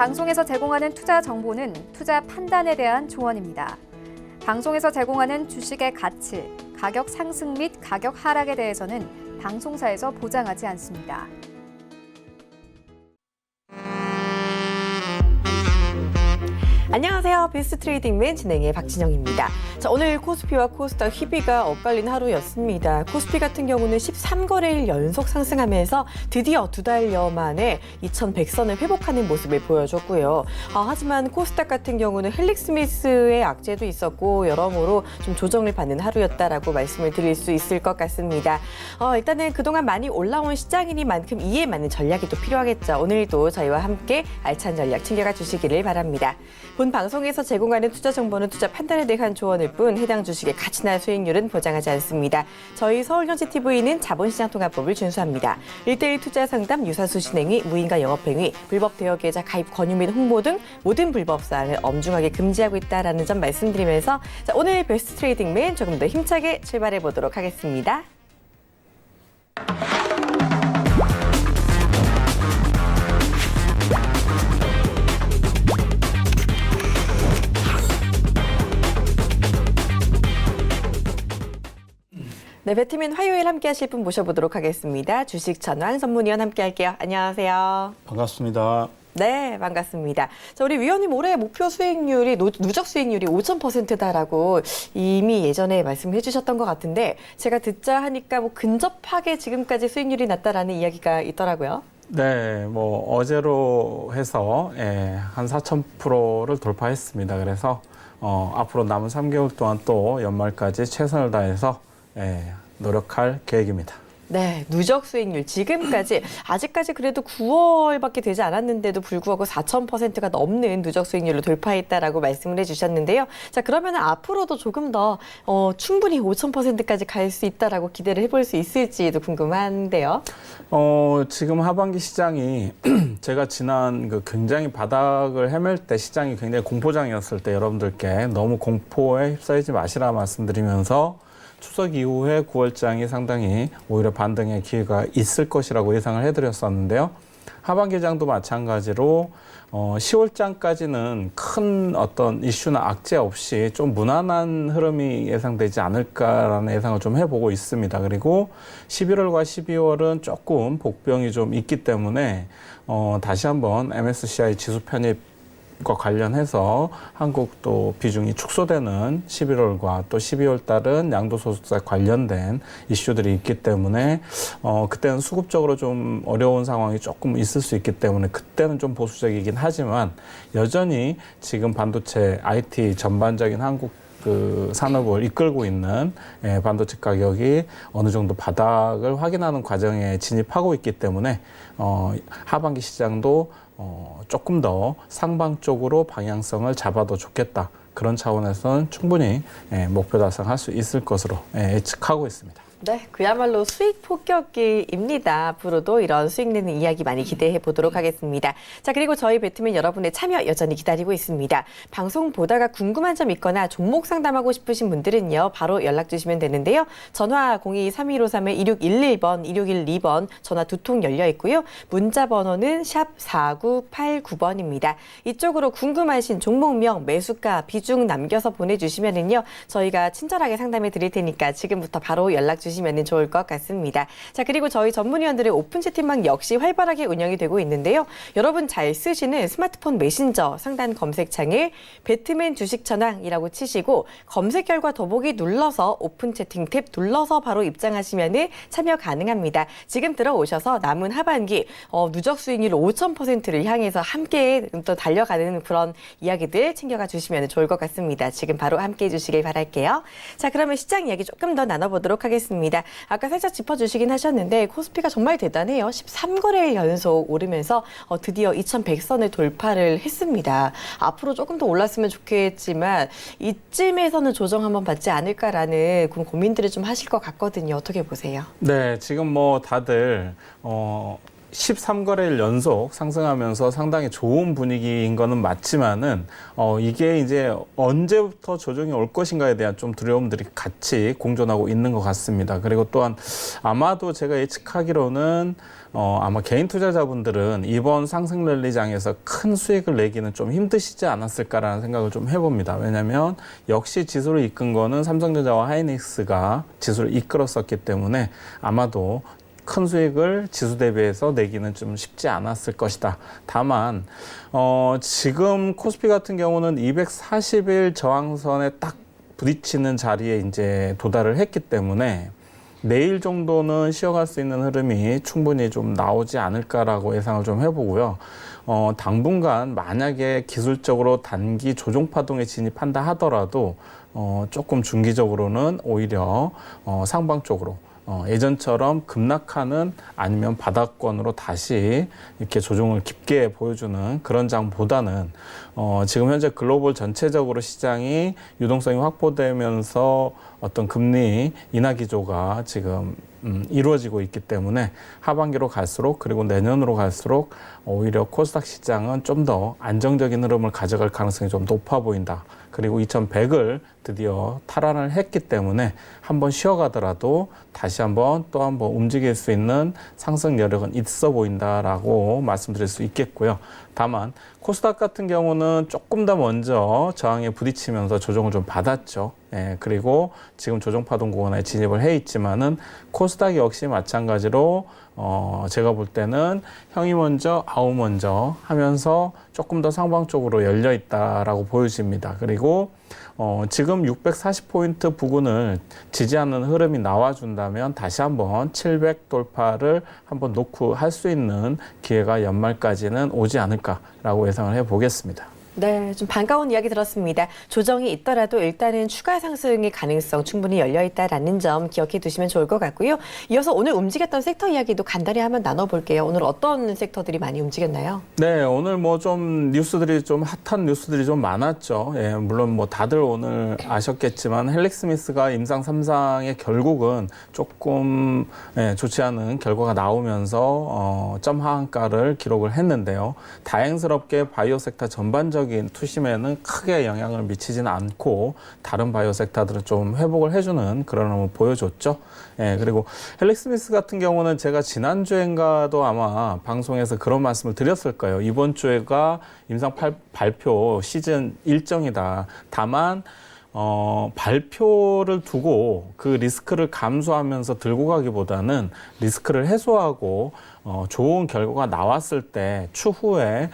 방송에서 제공하는 투자 정보는 투자 판단에 대한 조언입니다. 방송에서 제공하는 주식의 가치, 가격 상승 및 가격 하락에 대해서는 방송사에서 보장하지 않습니다. 안녕하세요. 비스트 트레이딩맨 진행의 박진영입니다. 자, 오늘 코스피와 코스닥 희비가 엇갈린 하루였습니다. 코스피 같은 경우는 13거래일 연속 상승하면서 드디어 2달여 만에 2100선을 회복하는 모습을 보여줬고요. 하지만 코스닥 같은 경우는 헬릭 스미스의 악재도 있었고 여러모로 좀 조정을 받는 하루였다라고 말씀을 드릴 수 있을 것 같습니다. 일단은 그동안 많이 올라온 시장이니만큼 이에 맞는 전략이 또 필요하겠죠. 오늘도 저희와 함께 알찬 전략 챙겨가 주시기를 바랍니다. 본 방송에서 제공하는 투자 정보는 투자 판단에 대한 조언일 뿐 해당 주식의 가치나 수익률은 보장하지 않습니다. 저희 서울경제TV는 자본시장 통합법을 준수합니다. 1:1 투자 상담, 유사수 진행위, 무인가 영업행위, 불법 대여 계좌 가입 권유 및 홍보 등 모든 불법 사항을 엄중하게 금지하고 있다는 점 말씀드리면서 오늘 베스트 트레이딩맨 조금 더 힘차게 출발해 보도록 하겠습니다. 네, 배트맨 화요일 함께 하실 분 모셔보도록 하겠습니다. 주식 전황 전문위원 함께 할게요. 안녕하세요. 반갑습니다. 네, 반갑습니다. 자, 우리 위원님 올해 목표 수익률이 누적 수익률이 5,000%다라고 이미 예전에 말씀해 주셨던 것 같은데 제가 듣자 하니까 뭐 근접하게 지금까지 수익률이 났다라는 이야기가 있더라고요. 네, 뭐 어제로 해서 한 4,000%를 돌파했습니다. 그래서 앞으로 남은 3개월 동안 또 연말까지 최선을 다해서 노력할 계획입니다. 네, 누적 수익률 지금까지 아직까지 그래도 9월밖에 되지 않았는데도 불구하고 4,000%가 넘는 누적 수익률을 돌파했다라고 말씀을 해주셨는데요. 자, 그러면 앞으로도 조금 더 충분히 5,000%까지 갈 수 있다라고 기대를 해볼 수 있을지도 궁금한데요. 지금 하반기 시장이 제가 지난 굉장히 바닥을 헤맬 때 시장이 굉장히 공포장이었을 때 여러분들께 너무 공포에 휩싸이지 마시라 말씀드리면서 추석 이후에 9월장이 상당히 오히려 반등의 기회가 있을 것이라고 예상을 해드렸었는데요. 하반기장도 마찬가지로 10월장까지는 큰 어떤 이슈나 악재 없이 좀 무난한 흐름이 예상되지 않을까라는 예상을 좀 해보고 있습니다. 그리고 11월과 12월은 조금 복병이 좀 있기 때문에 다시 한번 MSCI 지수 편입 과 관련해서 한국도 비중이 축소되는 11월과 또 12월 달은 양도소득세 관련된 이슈들이 있기 때문에 그때는 수급적으로 좀 어려운 상황이 조금 있을 수 있기 때문에 그때는 좀 보수적이긴 하지만 여전히 지금 반도체 IT 전반적인 한국 산업을 이끌고 있는 반도체 가격이 어느 정도 바닥을 확인하는 과정에 진입하고 있기 때문에 하반기 시장도 조금 더 상방 쪽으로 방향성을 잡아도 좋겠다. 그런 차원에서는 충분히 목표 달성할 수 있을 것으로 예측하고 있습니다. 네, 그야말로 수익 폭격기입니다. 앞으로도 이런 수익 내는 이야기 많이 기대해 보도록 하겠습니다. 자, 그리고 저희 배트맨 여러분의 참여 여전히 기다리고 있습니다. 방송 보다가 궁금한 점 있거나 종목 상담하고 싶으신 분들은요, 바로 연락 주시면 되는데요. 전화 02-3153-2611번, 2612번 전화 두 통 열려 있고요. 문자 번호는 샵 4989번입니다. 이쪽으로 궁금하신 종목명, 매수가, 비중 남겨서 보내주시면은요, 저희가 친절하게 상담해 드릴 테니까 지금부터 바로 연락 주시면 좋을 것 같습니다. 자, 그리고 저희 전문위원들의 오픈 채팅방 역시 활발하게 운영이 되고 있는데요. 여러분 잘 쓰시는 스마트폰 메신저 상단 검색창에 배트맨 주식 전황이라고 치시고 검색 결과 더보기 눌러서 오픈 채팅 탭 눌러서 바로 입장하시면 참여 가능합니다. 지금 들어오셔서 남은 하반기 누적 수익률 5,000%를 향해서 함께 또 달려가는 그런 이야기들 챙겨가 주시면 좋을 것 같습니다. 지금 바로 함께 해주시길 바랄게요. 자, 그러면 시장 이야기 조금 더 나눠보도록 하겠습니다. 아까 살짝 짚어주시긴 하셨는데 코스피가 정말 대단해요. 13거래일 연속 오르면서 드디어 2100선을 돌파를 했습니다. 앞으로 조금 더 올랐으면 좋겠지만 이쯤에서는 조정 한번 받지 않을까라는 그런 고민들을 좀 하실 것 같거든요. 어떻게 보세요? 네, 지금 뭐 다들 13거래일 연속 상승하면서 상당히 좋은 분위기인 거는 맞지만은 이게 이제 언제부터 조정이 올 것인가에 대한 좀 두려움들이 같이 공존하고 있는 것 같습니다. 그리고 또한 아마도 제가 예측하기로는 아마 개인 투자자분들은 이번 상승 랠리장에서 큰 수익을 내기는 좀 힘드시지 않았을까라는 생각을 좀 해봅니다. 왜냐하면 역시 지수를 이끈 거는 삼성전자와 하이닉스가 지수를 이끌었었기 때문에 아마도 큰 수익을 지수 대비해서 내기는 좀 쉽지 않았을 것이다. 다만 지금 코스피 같은 경우는 240일 저항선에 딱 부딪히는 자리에 이제 도달을 했기 때문에 내일 정도는 쉬어갈 수 있는 흐름이 충분히 좀 나오지 않을까라고 예상을 좀 해보고요. 당분간 만약에 기술적으로 단기 조정 파동에 진입한다 하더라도 조금 중기적으로는 오히려 상방 쪽으로 예전처럼 급락하는 아니면 바닥권으로 다시 이렇게 조정을 깊게 보여주는 그런 장보다는 지금 현재 글로벌 전체적으로 시장이 유동성이 확보되면서 어떤 금리 인하 기조가 지금 이루어지고 있기 때문에 하반기로 갈수록 그리고 내년으로 갈수록 오히려 코스닥 시장은 좀 더 안정적인 흐름을 가져갈 가능성이 좀 높아 보인다. 그리고 2100을 드디어 탈환을 했기 때문에 한번 쉬어가더라도 다시 한번 또 한번 움직일 수 있는 상승 여력은 있어 보인다라고 말씀드릴 수 있겠고요. 다만 코스닥 같은 경우는 조금 더 먼저 저항에 부딪히면서 조정을 좀 받았죠. 그리고 지금 조정 파동 구간에 진입을 해 있지만은 코스닥 역시 마찬가지로 제가 볼 때는 형이 먼저 아우 먼저 하면서 조금 더 상방 쪽으로 열려 있다라고 보여집니다. 그리고 지금 640포인트 부근을 지지하는 흐름이 나와준다면 다시 한번 700 돌파를 한번 놓고 할 수 있는 기회가 연말까지는 오지 않을까라고 예상을 해보겠습니다. 네, 좀 반가운 이야기 들었습니다. 조정이 있더라도 일단은 추가 상승의 가능성 충분히 열려 있다라는 점 기억해 두시면 좋을 것 같고요. 이어서 오늘 움직였던 섹터 이야기도 간단히 한번 나눠볼게요. 오늘 어떤 섹터들이 많이 움직였나요? 네, 오늘 뭐 좀 뉴스들이 좀 핫한 뉴스들이 좀 많았죠. 물론 뭐 다들 오늘 아셨겠지만 헬릭스미스가 임상 3상의 결국은 조금 좋지 않은 결과가 나오면서 점 하한가를 기록을 했는데요. 다행스럽게 바이오 섹터 전반적인 투심에는 크게 영향을 미치지는 않고 다른 바이오 섹터들은 좀 회복을 해주는 그런 흐름을 보여줬죠. 그리고 헬릭스미스 같은 경우는 제가 지난주엔가도 아마 방송에서 그런 말씀을 드렸을 거예요. 이번 주에가 임상 발표 시즌 일정이다. 다만 발표를 두고 그 리스크를 감수하면서 들고 가기보다는 리스크를 해소하고 좋은 결과가 나왔을 때 추후에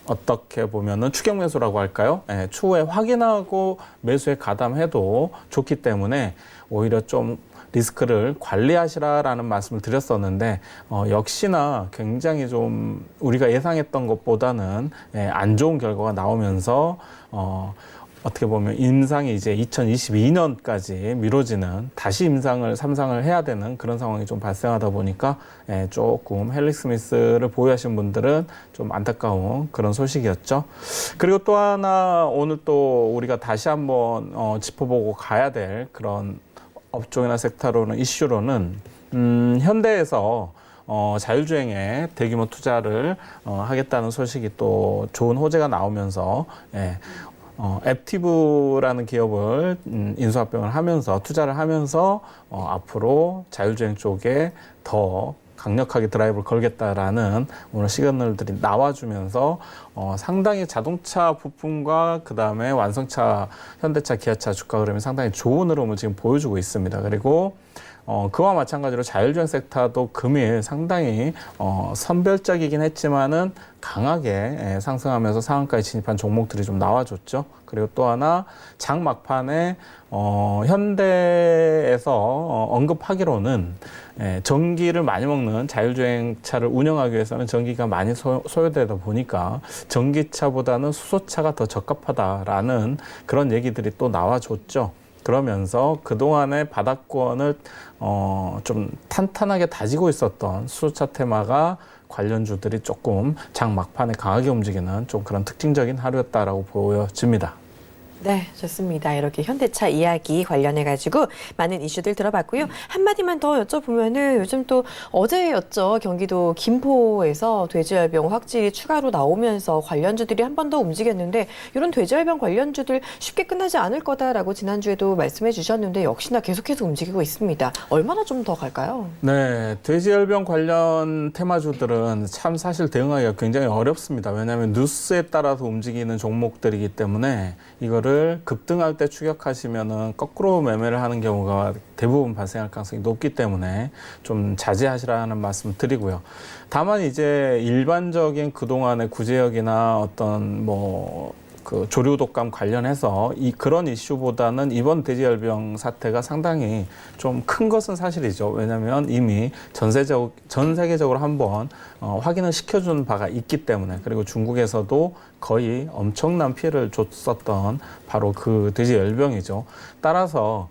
어떻게 보면은 추격 매수라고 할까요? 추후에 확인하고 매수에 가담해도 좋기 때문에 오히려 좀 리스크를 관리하시라라는 말씀을 드렸었는데 역시나 굉장히 좀 우리가 예상했던 것보다는 안 좋은 결과가 나오면서 어떻게 보면 임상이 이제 2022년까지 미뤄지는 다시 임상을 3상을 해야 되는 그런 상황이 좀 발생하다 보니까 조금 헬릭스미스를 보유하신 분들은 좀 안타까운 그런 소식이었죠. 그리고 또 하나 오늘 또 우리가 다시 한번 짚어보고 가야 될 그런 업종이나 섹터로는 이슈로는 현대에서 자율주행에 대규모 투자를 하겠다는 소식이 또 좋은 호재가 나오면서 앱티브라는 기업을 인수합병을 하면서 투자를 하면서 앞으로 자율주행 쪽에 더 강력하게 드라이브를 걸겠다라는 오늘 시그널들이 나와주면서 상당히 자동차 부품과 그 다음에 완성차, 현대차, 기아차 주가 흐름이 상당히 좋은 흐름을 지금 보여주고 있습니다. 그리고 그와 마찬가지로 자율주행 섹터도 금일 상당히 선별적이긴 했지만은 강하게 상승하면서 상한가에 진입한 종목들이 좀 나와줬죠. 그리고 또 하나 장 막판에 현대에서 언급하기로는 전기를 많이 먹는 자율주행차를 운영하기 위해서는 전기가 많이 소요되다 보니까 전기차보다는 수소차가 더 적합하다라는 그런 얘기들이 또 나와줬죠. 그러면서 그동안의 바닥권을 좀 탄탄하게 다지고 있었던 수소차 테마가 관련주들이 조금 장 막판에 강하게 움직이는 좀 그런 특징적인 하루였다라고 보여집니다. 네, 좋습니다. 이렇게 현대차 이야기 관련해가지고 많은 이슈들 들어봤고요. 한마디만 더 여쭤보면은 요즘 또 어제였죠. 경기도 김포에서 돼지열병 확진이 추가로 나오면서 관련주들이 한 번 더 움직였는데 이런 돼지열병 관련주들 쉽게 끝나지 않을 거다라고 지난주에도 말씀해 주셨는데 역시나 계속해서 움직이고 있습니다. 얼마나 좀 더 갈까요? 네, 돼지열병 관련 테마주들은 참 사실 대응하기가 굉장히 어렵습니다. 왜냐하면 뉴스에 따라서 움직이는 종목들이기 때문에 이거를 급등할 때 추격하시면은 거꾸로 매매를 하는 경우가 대부분 발생할 가능성이 높기 때문에 좀 자제하시라는 말씀 드리고요. 다만 이제 일반적인 그동안의 구제역이나 어떤 그 조류 독감 관련해서 그런 이슈보다는 이번 돼지열병 사태가 상당히 좀 큰 것은 사실이죠. 왜냐하면 이미 전 세계적으로 한번 확인을 시켜준 바가 있기 때문에, 그리고 중국에서도 거의 엄청난 피해를 줬었던 바로 그 돼지열병이죠. 따라서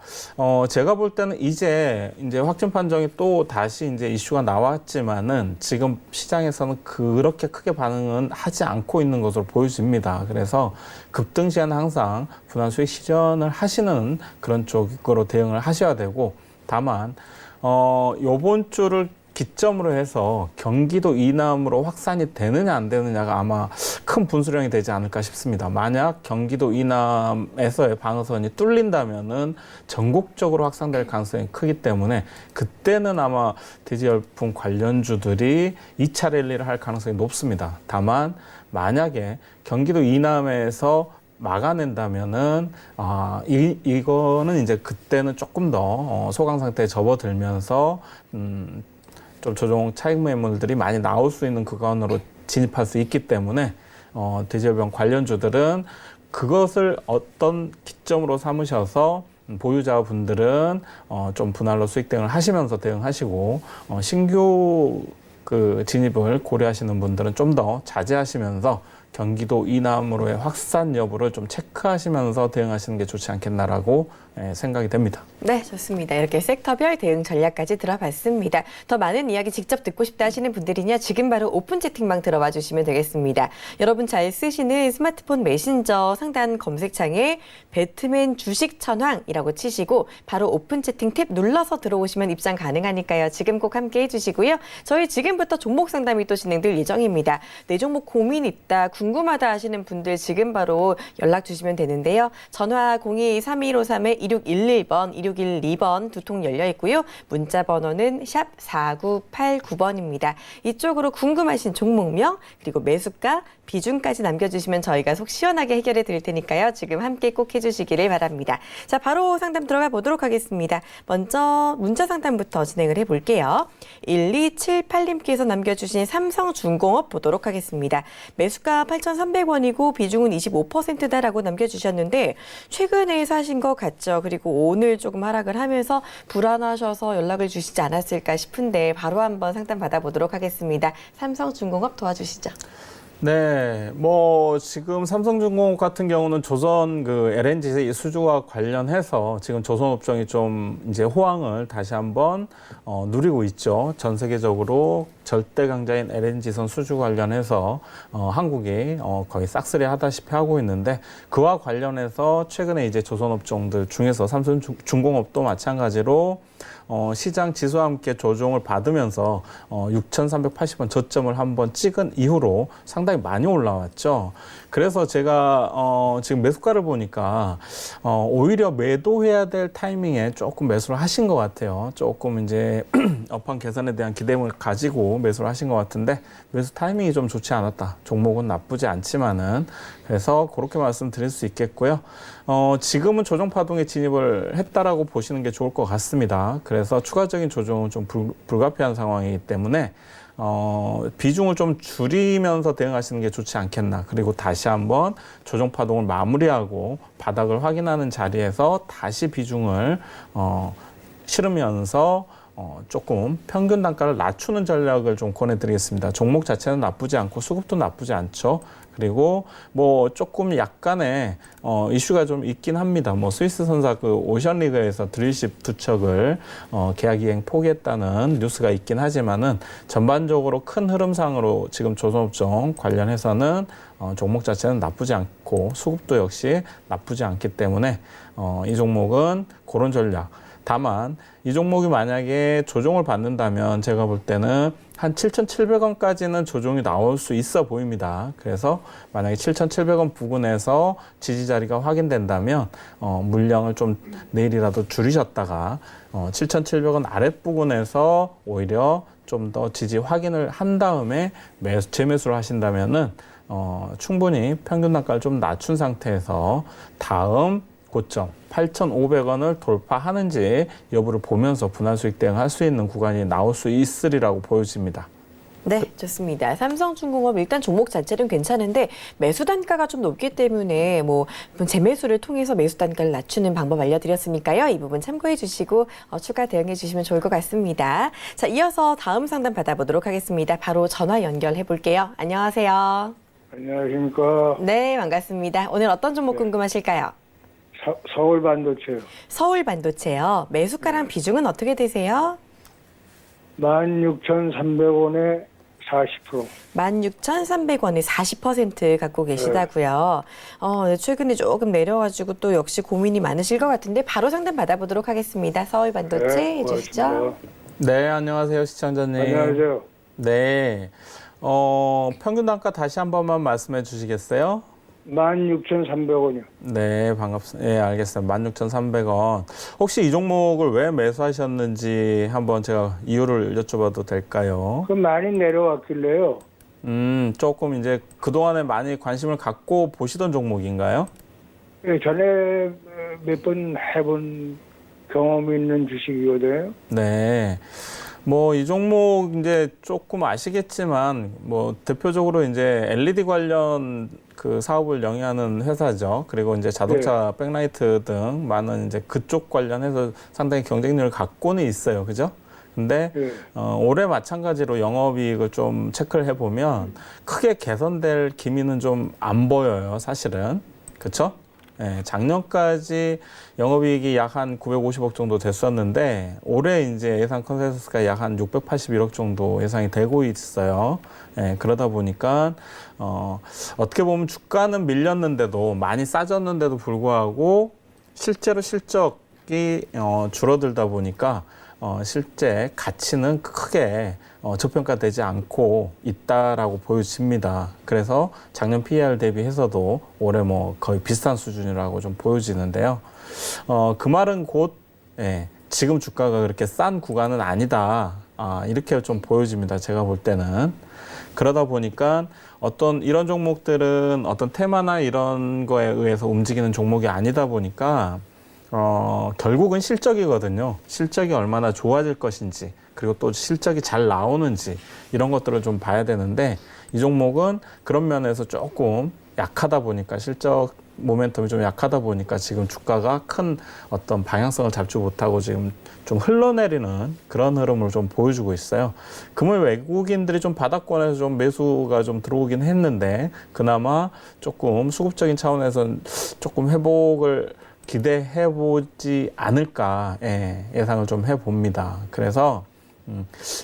제가 볼 때는 이제 확진 판정이 또 다시 이제 이슈가 나왔지만은 지금 시장에서는 그렇게 크게 반응은 하지 않고 있는 것으로 보여집니다. 그래서 급등 시에는 항상 분할 수익 실현을 하시는 그런 쪽으로 대응을 하셔야 되고, 다만 요번 주를 기점으로 해서 경기도 이남으로 확산이 되느냐 안 되느냐가 아마 큰 분수령이 되지 않을까 싶습니다. 만약 경기도 이남에서의 방어선이 뚫린다면은 전국적으로 확산될 가능성이 크기 때문에 그때는 아마 돼지열풍 관련주들이 2차 랠리를 할 가능성이 높습니다. 다만 만약에 경기도 이남에서 막아낸다면은 이거는 이제 그때는 조금 더 소강 상태에 접어들면서 좀 조정 차익 매물들이 많이 나올 수 있는 구간으로 진입할 수 있기 때문에 돼지열병 관련주들은 그것을 어떤 기점으로 삼으셔서 보유자분들은 좀 분할로 수익 대응을 하시면서 대응하시고 신규 그 진입을 고려하시는 분들은 좀 더 자제하시면서 경기도 이남으로의 확산 여부를 좀 체크하시면서 대응하시는 게 좋지 않겠나라고 생각이 됩니다. 네, 좋습니다. 이렇게 섹터별 대응 전략까지 들어봤습니다. 더 많은 이야기 직접 듣고 싶다 하시는 분들이냐 지금 바로 오픈 채팅방 들어와 주시면 되겠습니다. 여러분 잘 쓰시는 스마트폰 메신저 상단 검색창에 배트맨 주식 천왕이라고 치시고 바로 오픈 채팅 탭 눌러서 들어오시면 입장 가능하니까요. 지금 꼭 함께 해주시고요. 저희 지금부터 종목 상담이 또 진행될 예정입니다. 내 종목 고민 있다, 궁금하다 하시는 분들 지금 바로 연락 주시면 되는데요. 전화 02-3153-2611번, 2612번 두 통 열려 있고요. 문자 번호는 샵 4989번입니다. 이쪽으로 궁금하신 종목명 그리고 매수가, 비중까지 남겨주시면 저희가 속 시원하게 해결해 드릴 테니까요. 지금 함께 꼭 해주시기를 바랍니다. 자, 바로 상담 들어가 보도록 하겠습니다. 먼저 문자 상담부터 진행을 해볼게요. 1278님께서 남겨주신 삼성중공업 보도록 하겠습니다. 매수가 8,300원이고 비중은 25%다라고 남겨주셨는데 최근에 사신 것 같죠. 그리고 오늘 조금 하락을 하면서 불안하셔서 연락을 주시지 않았을까 싶은데 바로 한번 상담 받아보도록 하겠습니다. 삼성중공업 도와주시죠. 네, 지금 삼성중공업 같은 경우는 조선 그 LNG 수주와 관련해서 지금 조선업종이 좀 이제 호황을 다시 한번 누리고 있죠. 전 세계적으로 절대 강자인 LNG선 수주 관련해서 한국이 거의 싹쓸이 하다시피 하고 있는데, 그와 관련해서 최근에 이제 조선업종들 중에서 삼성중공업도 마찬가지로 시장 지수와 함께 조정을 받으면서 6,380원 저점을 한번 찍은 이후로 상당히 많이 올라왔죠. 그래서 제가 지금 매수가를 보니까 오히려 매도해야 될 타이밍에 조금 매수를 하신 것 같아요. 조금 이제 업황 개선에 대한 기대감을 가지고 매수를 하신 것 같은데 매수 타이밍이 좀 좋지 않았다. 종목은 나쁘지 않지만은, 그래서 그렇게 말씀드릴 수 있겠고요. 지금은 조정 파동에 진입을 했다라고 보시는 게 좋을 것 같습니다. 그래서 추가적인 조정은 좀 불가피한 상황이기 때문에 비중을 좀 줄이면서 대응하시는 게 좋지 않겠나. 그리고 다시 한번 조정 파동을 마무리하고 바닥을 확인하는 자리에서 다시 비중을 실으면서 조금 평균 단가를 낮추는 전략을 좀 권해드리겠습니다. 종목 자체는 나쁘지 않고 수급도 나쁘지 않죠. 그리고 뭐 조금 약간의 이슈가 좀 있긴 합니다. 뭐 스위스 선사 그 오션리그에서 드릴십 두 척을 계약 이행 포기했다는 뉴스가 있긴 하지만은 전반적으로 큰 흐름상으로 지금 조선업종 관련해서는 종목 자체는 나쁘지 않고 수급도 역시 나쁘지 않기 때문에 이 종목은 그런 전략. 다만 이 종목이 만약에 조정을 받는다면 제가 볼 때는 한 7,700원까지는 조정이 나올 수 있어 보입니다. 그래서 만약에 7,700원 부근에서 지지 자리가 확인된다면 물량을 좀 내일이라도 줄이셨다가 7,700원 아랫부분에서 오히려 좀 더 지지 확인을 한 다음에 재매수를 하신다면은 충분히 평균 단가를 좀 낮춘 상태에서 다음 고점 8,500원을 돌파하는지 여부를 보면서 분할 수익 대응할 수 있는 구간이 나올 수 있으리라고 보여집니다. 네, 좋습니다. 삼성중공업 일단 종목 자체는 괜찮은데 매수 단가가 좀 높기 때문에 뭐 재매수를 통해서 매수 단가를 낮추는 방법 알려드렸으니까요. 이 부분 참고해 주시고 추가 대응해 주시면 좋을 것 같습니다. 자, 이어서 다음 상담 받아보도록 하겠습니다. 바로 전화 연결해 볼게요. 안녕하세요. 안녕하십니까. 네, 반갑습니다. 오늘 어떤 종목 궁금하실까요? 서울 반도체요. 서울 반도체요. 매수가랑 비중은 어떻게 되세요? 16,300원에 40%. 16,300원에 40% 갖고 계시다고요. 네, 최근에 조금 내려가지고 또 역시 고민이 많으실 것 같은데 바로 상담 받아보도록 하겠습니다. 서울 반도체 네, 해주시죠. 고맙습니다. 네, 안녕하세요, 시청자님. 안녕하세요. 네, 평균 단가 다시 한 번만 말씀해 주시겠어요? 16,300원이요. 네, 반갑습니다. 예, 알겠습니다. 16,300원. 혹시 이 종목을 왜 매수하셨는지 한번 제가 이유를 여쭤봐도 될까요? 그 많이 내려왔길래요. 조금 이제 그동안에 많이 관심을 갖고 보시던 종목인가요? 예, 전에 몇 번 해본 경험이 있는 주식이거든요. 네. 뭐 이 종목 이제 조금 아시겠지만 뭐 대표적으로 이제 LED 관련 그 사업을 영위하는 회사죠. 그리고 이제 자동차 백라이트 등 많은 이제 그쪽 관련해서 상당히 경쟁력을 갖고는 있어요. 그죠? 근데 예. 올해 마찬가지로 영업이익을 좀 체크를 해보면 크게 개선될 기미는 좀 안 보여요. 사실은. 그렇죠? 예, 작년까지 영업이익이 약 한 950억 정도 됐었는데 올해 이제 예상 컨센서스가 약 한 681억 정도 예상이 되고 있어요. 예, 그러다 보니까 어떻게 보면 주가는 밀렸는데도 많이 싸졌는데도 불구하고 실제로 실적이 줄어들다 보니까 실제 가치는 크게 저평가되지 않고 있다라고 보여집니다. 그래서 작년 PER 대비해서도 올해 뭐 거의 비슷한 수준이라고 좀 보여지는데요. 그 말은 곧 지금 주가가 그렇게 싼 구간은 아니다. 이렇게 좀 보여집니다. 제가 볼 때는. 그러다 보니까 어떤 이런 종목들은 어떤 테마나 이런 거에 의해서 움직이는 종목이 아니다 보니까 결국은 실적이거든요. 실적이 얼마나 좋아질 것인지, 그리고 또 실적이 잘 나오는지, 이런 것들을 좀 봐야 되는데, 이 종목은 그런 면에서 조금 약하다 보니까, 실적 모멘텀이 좀 약하다 보니까 지금 주가가 큰 어떤 방향성을 잡지 못하고 지금 좀 흘러내리는 그런 흐름을 좀 보여주고 있어요. 금을 외국인들이 좀 바닥권에서 좀 매수가 좀 들어오긴 했는데, 그나마 조금 수급적인 차원에서 조금 회복을 기대해보지 않을까 예상을 좀 해봅니다. 그래서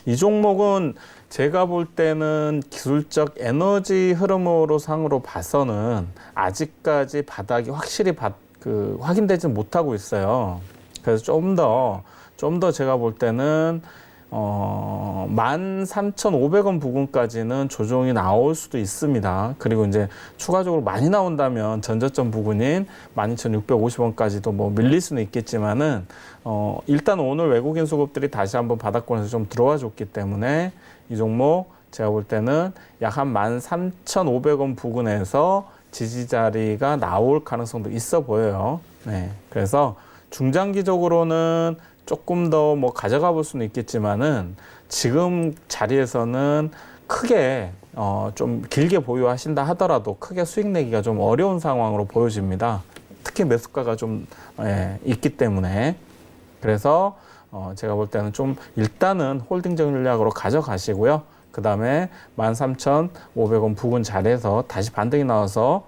이 종목은 제가 볼 때는 기술적 에너지 흐름으로 상으로 봐서는 아직까지 바닥이 확실히 확인되지 못하고 있어요. 그래서 좀 더 제가 볼 때는 13,500원 부근까지는 조정이 나올 수도 있습니다. 그리고 이제 추가적으로 많이 나온다면 전저점 부근인 12,650원까지도 뭐 밀릴 수는 있겠지만은 일단 오늘 외국인 수급들이 다시 한번 바닥권에서 좀 들어와 줬기 때문에 이 종목 제가 볼 때는 약 한 13,500원 부근에서 지지 자리가 나올 가능성도 있어 보여요. 네. 그래서 중장기적으로는 조금 더 뭐 가져가 볼 수는 있겠지만은 지금 자리에서는 크게 좀 길게 보유하신다 하더라도 크게 수익 내기가 좀 어려운 상황으로 보여집니다. 특히 매수가가 좀 있기 때문에. 그래서 제가 볼 때는 좀 일단은 홀딩 전략으로 가져가시고요. 그 다음에 13,500원 부근 자리에서 다시 반등이 나와서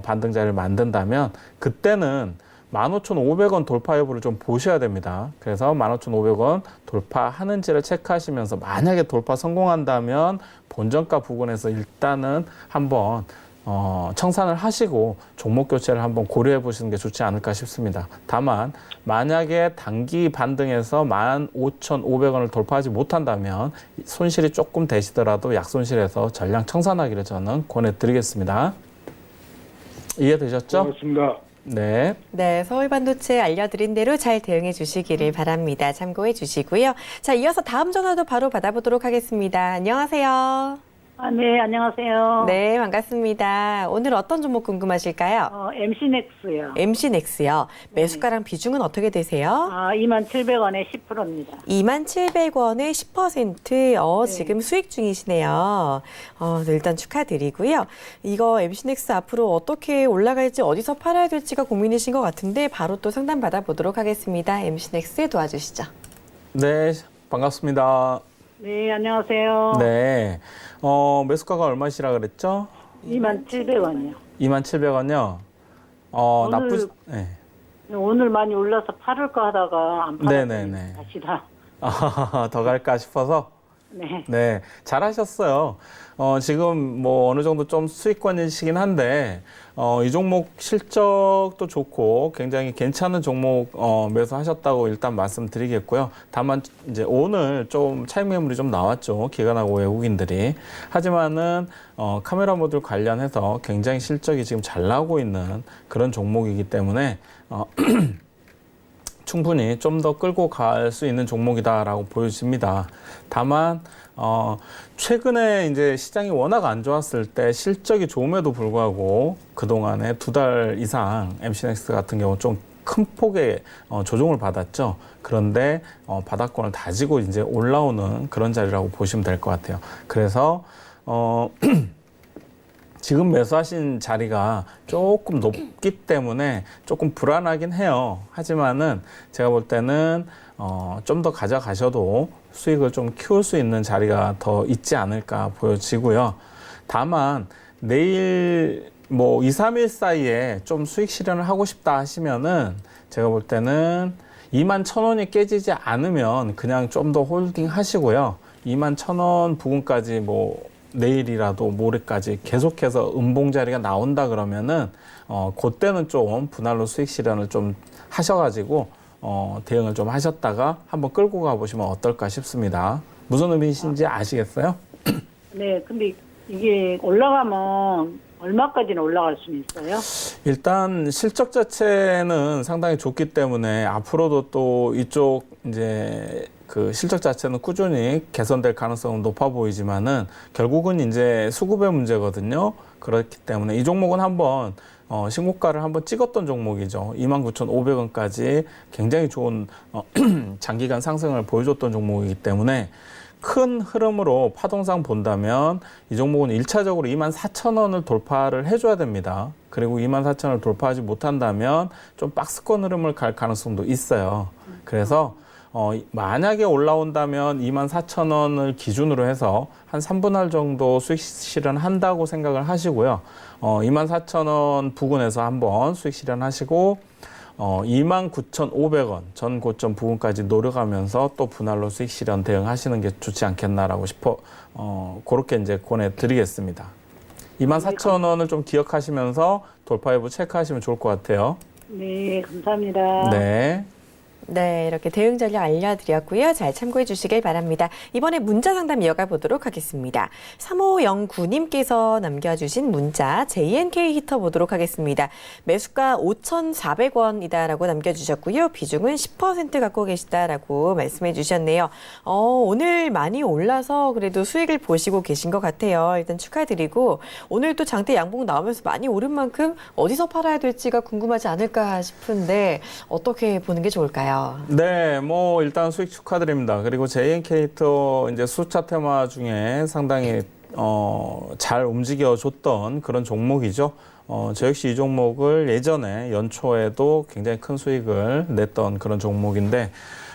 반등 자리를 만든다면 그때는 15,500원 돌파 여부를 좀 보셔야 됩니다. 그래서 15,500원 돌파하는지를 체크하시면서 만약에 돌파 성공한다면 본전가 부근에서 일단은 한번 청산을 하시고 종목 교체를 한번 고려해 보시는 게 좋지 않을까 싶습니다. 다만 만약에 단기 반등에서 15,500원을 돌파하지 못한다면 손실이 조금 되시더라도 약손실에서 전량 청산하기를 저는 권해드리겠습니다. 이해되셨죠? 고맙습니다. 네. 네, 서울반도체 알려드린 대로 잘 대응해 주시기를 바랍니다. 참고해 주시고요. 자, 이어서 다음 전화도 바로 받아보도록 하겠습니다. 안녕하세요. 네, 안녕하세요. 네, 반갑습니다. 오늘 어떤 종목 궁금하실까요? MC넥스요. MC넥스요. 매수가랑 비중은 어떻게 되세요? 27,000원에 10%입니다. 27,000원에 10%, 지금 수익 중이시네요. 네, 일단 축하드리고요. 이거 MC넥스 앞으로 어떻게 올라갈지 어디서 팔아야 될지가 고민이신 것 같은데 바로 또 상담 받아보도록 하겠습니다. MC넥스 도와주시죠. 네, 반갑습니다. 네, 안녕하세요. 네. 매수가가 얼마시라 그랬죠? 27,000원이요. 27,000원이요. 오늘- 네. 오늘 많이 올라서 팔을까 하다가 안 네네네. 팔았더니 다시 다. 더 갈까 싶어서? 네. 네, 잘하셨어요. 지금 뭐 어느 정도 좀 수익권이시긴 한데, 이 종목 실적도 좋고 굉장히 괜찮은 종목 매수하셨다고 일단 말씀드리겠고요. 다만 이제 오늘 좀 차익 매물이 좀 나왔죠. 기관하고 외국인들이. 하지만은 카메라 모듈 관련해서 굉장히 실적이 지금 잘 나오고 있는 그런 종목이기 때문에 충분히 좀 더 끌고 갈 수 있는 종목이다라고 보여집니다. 다만 최근에 이제 시장이 워낙 안 좋았을 때 실적이 좋음에도 불구하고 그동안에 2달 이상 MC넥스 같은 경우 좀 큰 폭의 조정을 받았죠. 그런데 바닥권을 다지고 이제 올라오는 그런 자리라고 보시면 될 것 같아요. 그래서 지금 매수하신 자리가 조금 높기 때문에 조금 불안하긴 해요. 하지만은 제가 볼 때는 좀 더 가져가셔도 수익을 좀 키울 수 있는 자리가 더 있지 않을까 보여지고요. 다만 내일 뭐 2, 3일 사이에 좀 수익 실현을 하고 싶다 하시면은 제가 볼 때는 21,000원이 깨지지 않으면 그냥 좀 더 홀딩 하시고요. 21,000원 부근까지 뭐 내일이라도 모레까지 계속해서 음봉 자리가 나온다 그러면은 그때는 좀 분할로 수익 실현을 좀 하셔가지고 대응을 좀 하셨다가 한번 끌고 가보시면 어떨까 싶습니다. 무슨 의미이신지 아시겠어요? 네, 근데 이게 올라가면 얼마까지는 올라갈 수는 있어요? 일단 실적 자체는 상당히 좋기 때문에 앞으로도 또 이쪽 이제 그 실적 자체는 꾸준히 개선될 가능성은 높아 보이지만은 결국은 이제 수급의 문제거든요. 그렇기 때문에 이 종목은 한번 신고가를 한번 찍었던 종목이죠. 29,500원까지 굉장히 좋은 장기간 상승을 보여줬던 종목이기 때문에 큰 흐름으로 파동상 본다면 이 종목은 1차적으로 24,000원을 돌파를 해줘야 됩니다. 그리고 24,000원을 돌파하지 못한다면 좀 박스권 흐름을 갈 가능성도 있어요. 그래서 만약에 올라온다면 24,000원을 기준으로 해서 한 3분할 정도 수익 실현한다고 생각을 하시고요. 24,000원 부근에서 한번 수익 실현하시고 29,500원 전 고점 부근까지 노려가면서 또 분할로 수익 실현 대응하시는 게 좋지 않겠나라고 그렇게 이제 권해드리겠습니다. 24,000원을 좀 기억하시면서 돌파 여부 체크하시면 좋을 것 같아요. 네, 감사합니다. 네. 네, 이렇게 대응 전략 알려드렸고요. 잘 참고해 주시길 바랍니다. 이번에 문자 상담 이어가 보도록 하겠습니다. 3509님께서 남겨주신 문자 JNK 히터 보도록 하겠습니다. 매수가 5,400원이다라고 남겨주셨고요. 비중은 10% 갖고 계시다라고 말씀해 주셨네요. 오늘 많이 올라서 그래도 수익을 보시고 계신 것 같아요. 일단 축하드리고 오늘 또 장대 양봉 나오면서 많이 오른 만큼 어디서 팔아야 될지가 궁금하지 않을까 싶은데 어떻게 보는 게 좋을까요? 네, 뭐 일단 수익 축하드립니다. 그리고 JNK터 이제 수차 테마 중에 상당히 잘 움직여줬던 그런 종목이죠. 저 역시 이 종목을 예전에 연초에도 굉장히 큰 수익을 냈던 그런 종목인데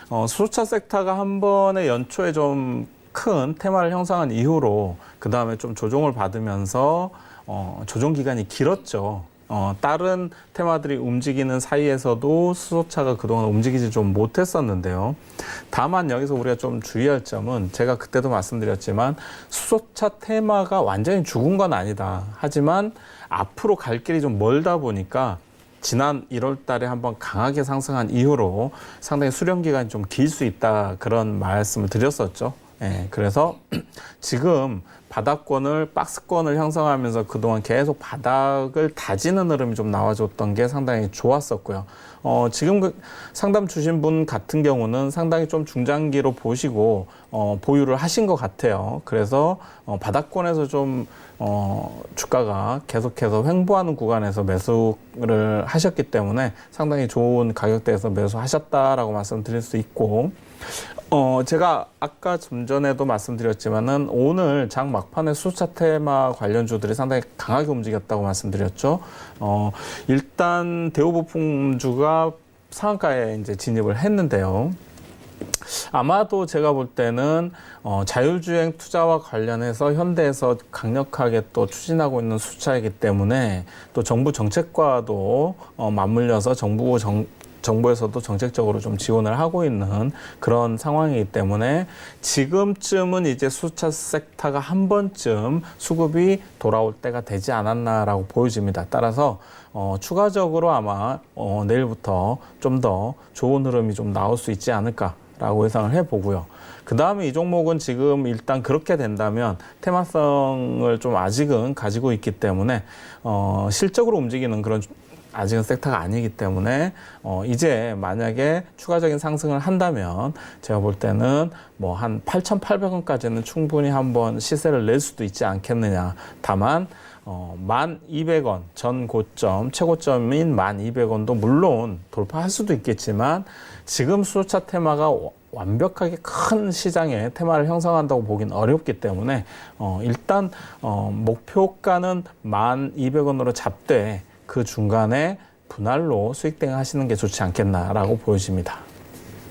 수소차 섹터가 한 번에 연초에 좀 큰 테마를 형성한 이후로 그 다음에 좀 조정을 받으면서 조정 기간이 길었죠. 다른 테마들이 움직이는 사이에서도 수소차가 그동안 움직이지 좀 못했었는데요. 다만 여기서 우리가 좀 주의할 점은 제가 그때도 말씀드렸지만 수소차 테마가 완전히 죽은 건 아니다. 하지만 앞으로 갈 길이 좀 멀다 보니까 지난 1월 달에 한번 강하게 상승한 이후로 상당히 수령 기간이 좀 길 수 있다. 그런 말씀을 드렸었죠. 예, 그래서 지금 바닥권을 박스권을 형성하면서 그동안 계속 바닥을 다지는 흐름이 좀 나와줬던 게 상당히 좋았었고요. 지금 그 상담 주신 분 같은 경우는 상당히 좀 중장기로 보시고 보유를 하신 것 같아요. 그래서 바닥권에서 좀 주가가 계속해서 횡보하는 구간에서 매수를 하셨기 때문에 상당히 좋은 가격대에서 매수하셨다라고 말씀드릴 수 있고, 제가 아까 좀 전에도 말씀드렸지만은 오늘 장 막판에 수소차 테마 관련주들이 상당히 강하게 움직였다고 말씀드렸죠. 일단 대우부품주가 상한가에 이제 진입을 했는데요. 아마도 제가 볼 때는 자율주행 투자와 관련해서 현대에서 강력하게 또 추진하고 있는 수차이기 때문에 또 정부 정책과도 맞물려서 정부에서도 정책적으로 좀 지원을 하고 있는 그런 상황이기 때문에 지금쯤은 이제 수차 섹터가 한 번쯤 수급이 돌아올 때가 되지 않았나라고 보여집니다. 따라서 추가적으로 아마 내일부터 좀 더 좋은 흐름이 좀 나올 수 있지 않을까라고 예상을 해보고요. 그 다음에 이 종목은 지금 일단 그렇게 된다면 테마성을 좀 아직은 가지고 있기 때문에 실적으로 움직이는 그런 아직은 섹터가 아니기 때문에 이제 만약에 추가적인 상승을 한다면 제가 볼 때는 뭐 한 8,800원까지는 충분히 한번 시세를 낼 수도 있지 않겠느냐. 다만 1,200원 전 고점 최고점인 1,200원도 물론 돌파할 수도 있겠지만 지금 수소차 테마가 완벽하게 큰 시장에 테마를 형성한다고 보긴 어렵기 때문에 일단 목표가는 1,200원으로 잡되 그 중간에 분할로 수익 대응하시는 게 좋지 않겠나라고 보여집니다.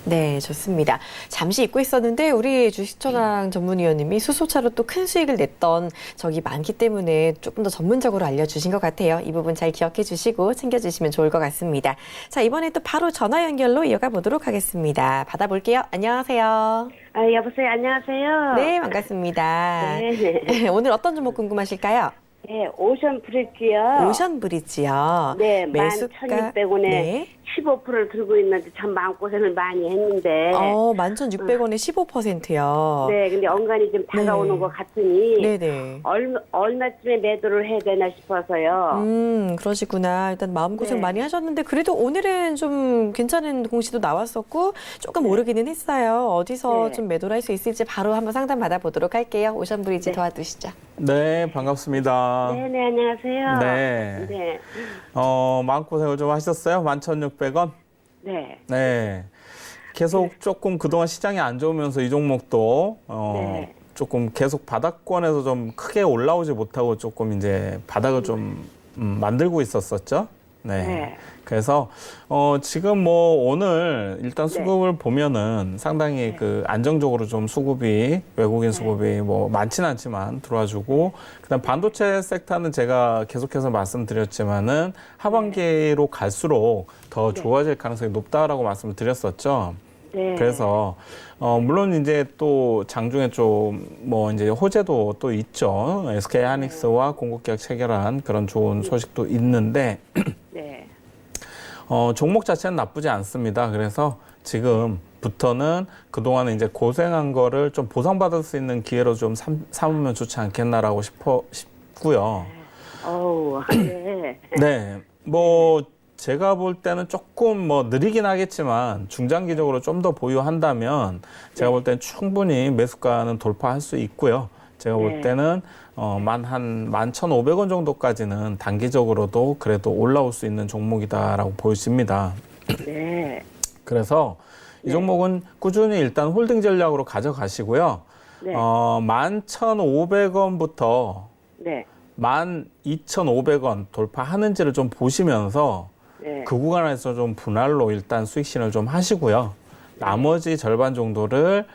네, 좋습니다. 잠시 잊고 있었는데 우리 주식천왕 전문위원님이 수소차로 또 큰 수익을 냈던 적이 많기 때문에 조금 더 전문적으로 알려주신 것 같아요. 이 부분 잘 기억해 주시고 챙겨주시면 좋을 것 같습니다. 자, 이번에 또 바로 전화 연결로 이어가 보도록 하겠습니다. 받아볼게요. 안녕하세요. 여보세요. 안녕하세요. 네, 반갑습니다. 네. 오늘 어떤 종목 궁금하실까요? 네, 오션 브릿지요. 오션 브릿지요. 네, 매수가 11,600원에 네. 15%를 들고 있는데 참 마음고생을 많이 했는데. 11,600원에 15%요. 네, 근데 언간이 좀 다가오는 네. 것 같으니. 네네. 얼마쯤에 매도를 해야 되나 싶어서요. 그러시구나. 일단 마음고생 네. 많이 하셨는데 그래도 오늘은 좀 괜찮은 공시도 나왔었고 조금 오르기는 했어요. 어디서 네. 좀 매도를 할 수 있을지 바로 한번 상담 받아보도록 할게요. 오션 브리지 네. 도와주시죠. 네, 반갑습니다. 네, 안녕하세요. 네. 네. 마음고생을 좀 하셨어요? 11,600원? 네. 네. 계속 조금 그동안 시장이 안 좋으면서 이 종목도 네. 조금 계속 바닥권에서 좀 크게 올라오지 못하고 조금 이제 바닥을 좀 만들고 있었었죠. 네. 네. 그래서 지금 뭐 오늘 일단 수급을 보면은 상당히 그 안정적으로 좀 수급이 외국인 수급이 뭐 많지는 않지만 들어와주고 그다음 반도체 섹터는 제가 계속해서 말씀드렸지만은 하반기로 갈수록 더 좋아질 가능성이 높다라고 말씀을 드렸었죠. 네. 그래서 물론 이제 또 장중에 좀 뭐 이제 호재도 또 있죠. SK 하이닉스와 공급 계약 체결한 그런 좋은 소식도 있는데 네. 종목 자체는 나쁘지 않습니다. 그래서 지금부터는 그동안에 이제 고생한 거를 좀 보상받을 수 있는 기회로 좀 삼으면 좋지 않겠나라고 싶고요. 네. 네. 뭐 제가 볼 때는 조금 뭐 느리긴 하겠지만 중장기적으로 좀 더 보유한다면 제가 볼 때는 충분히 매수가는 돌파할 수 있고요. 제가 볼 때는 한 11,500원 정도까지는 단기적으로도 그래도 올라올 수 있는 종목이다라고 보여집니다. 네. 그래서 이 종목은 꾸준히 일단 홀딩 전략으로 가져가시고요. 네. 11,500원부터 네. 12,500원 돌파하는지를 좀 보시면서 네. 그 구간에서 좀 분할로 일단 수익 신을 좀 하시고요. 나머지 절반 정도를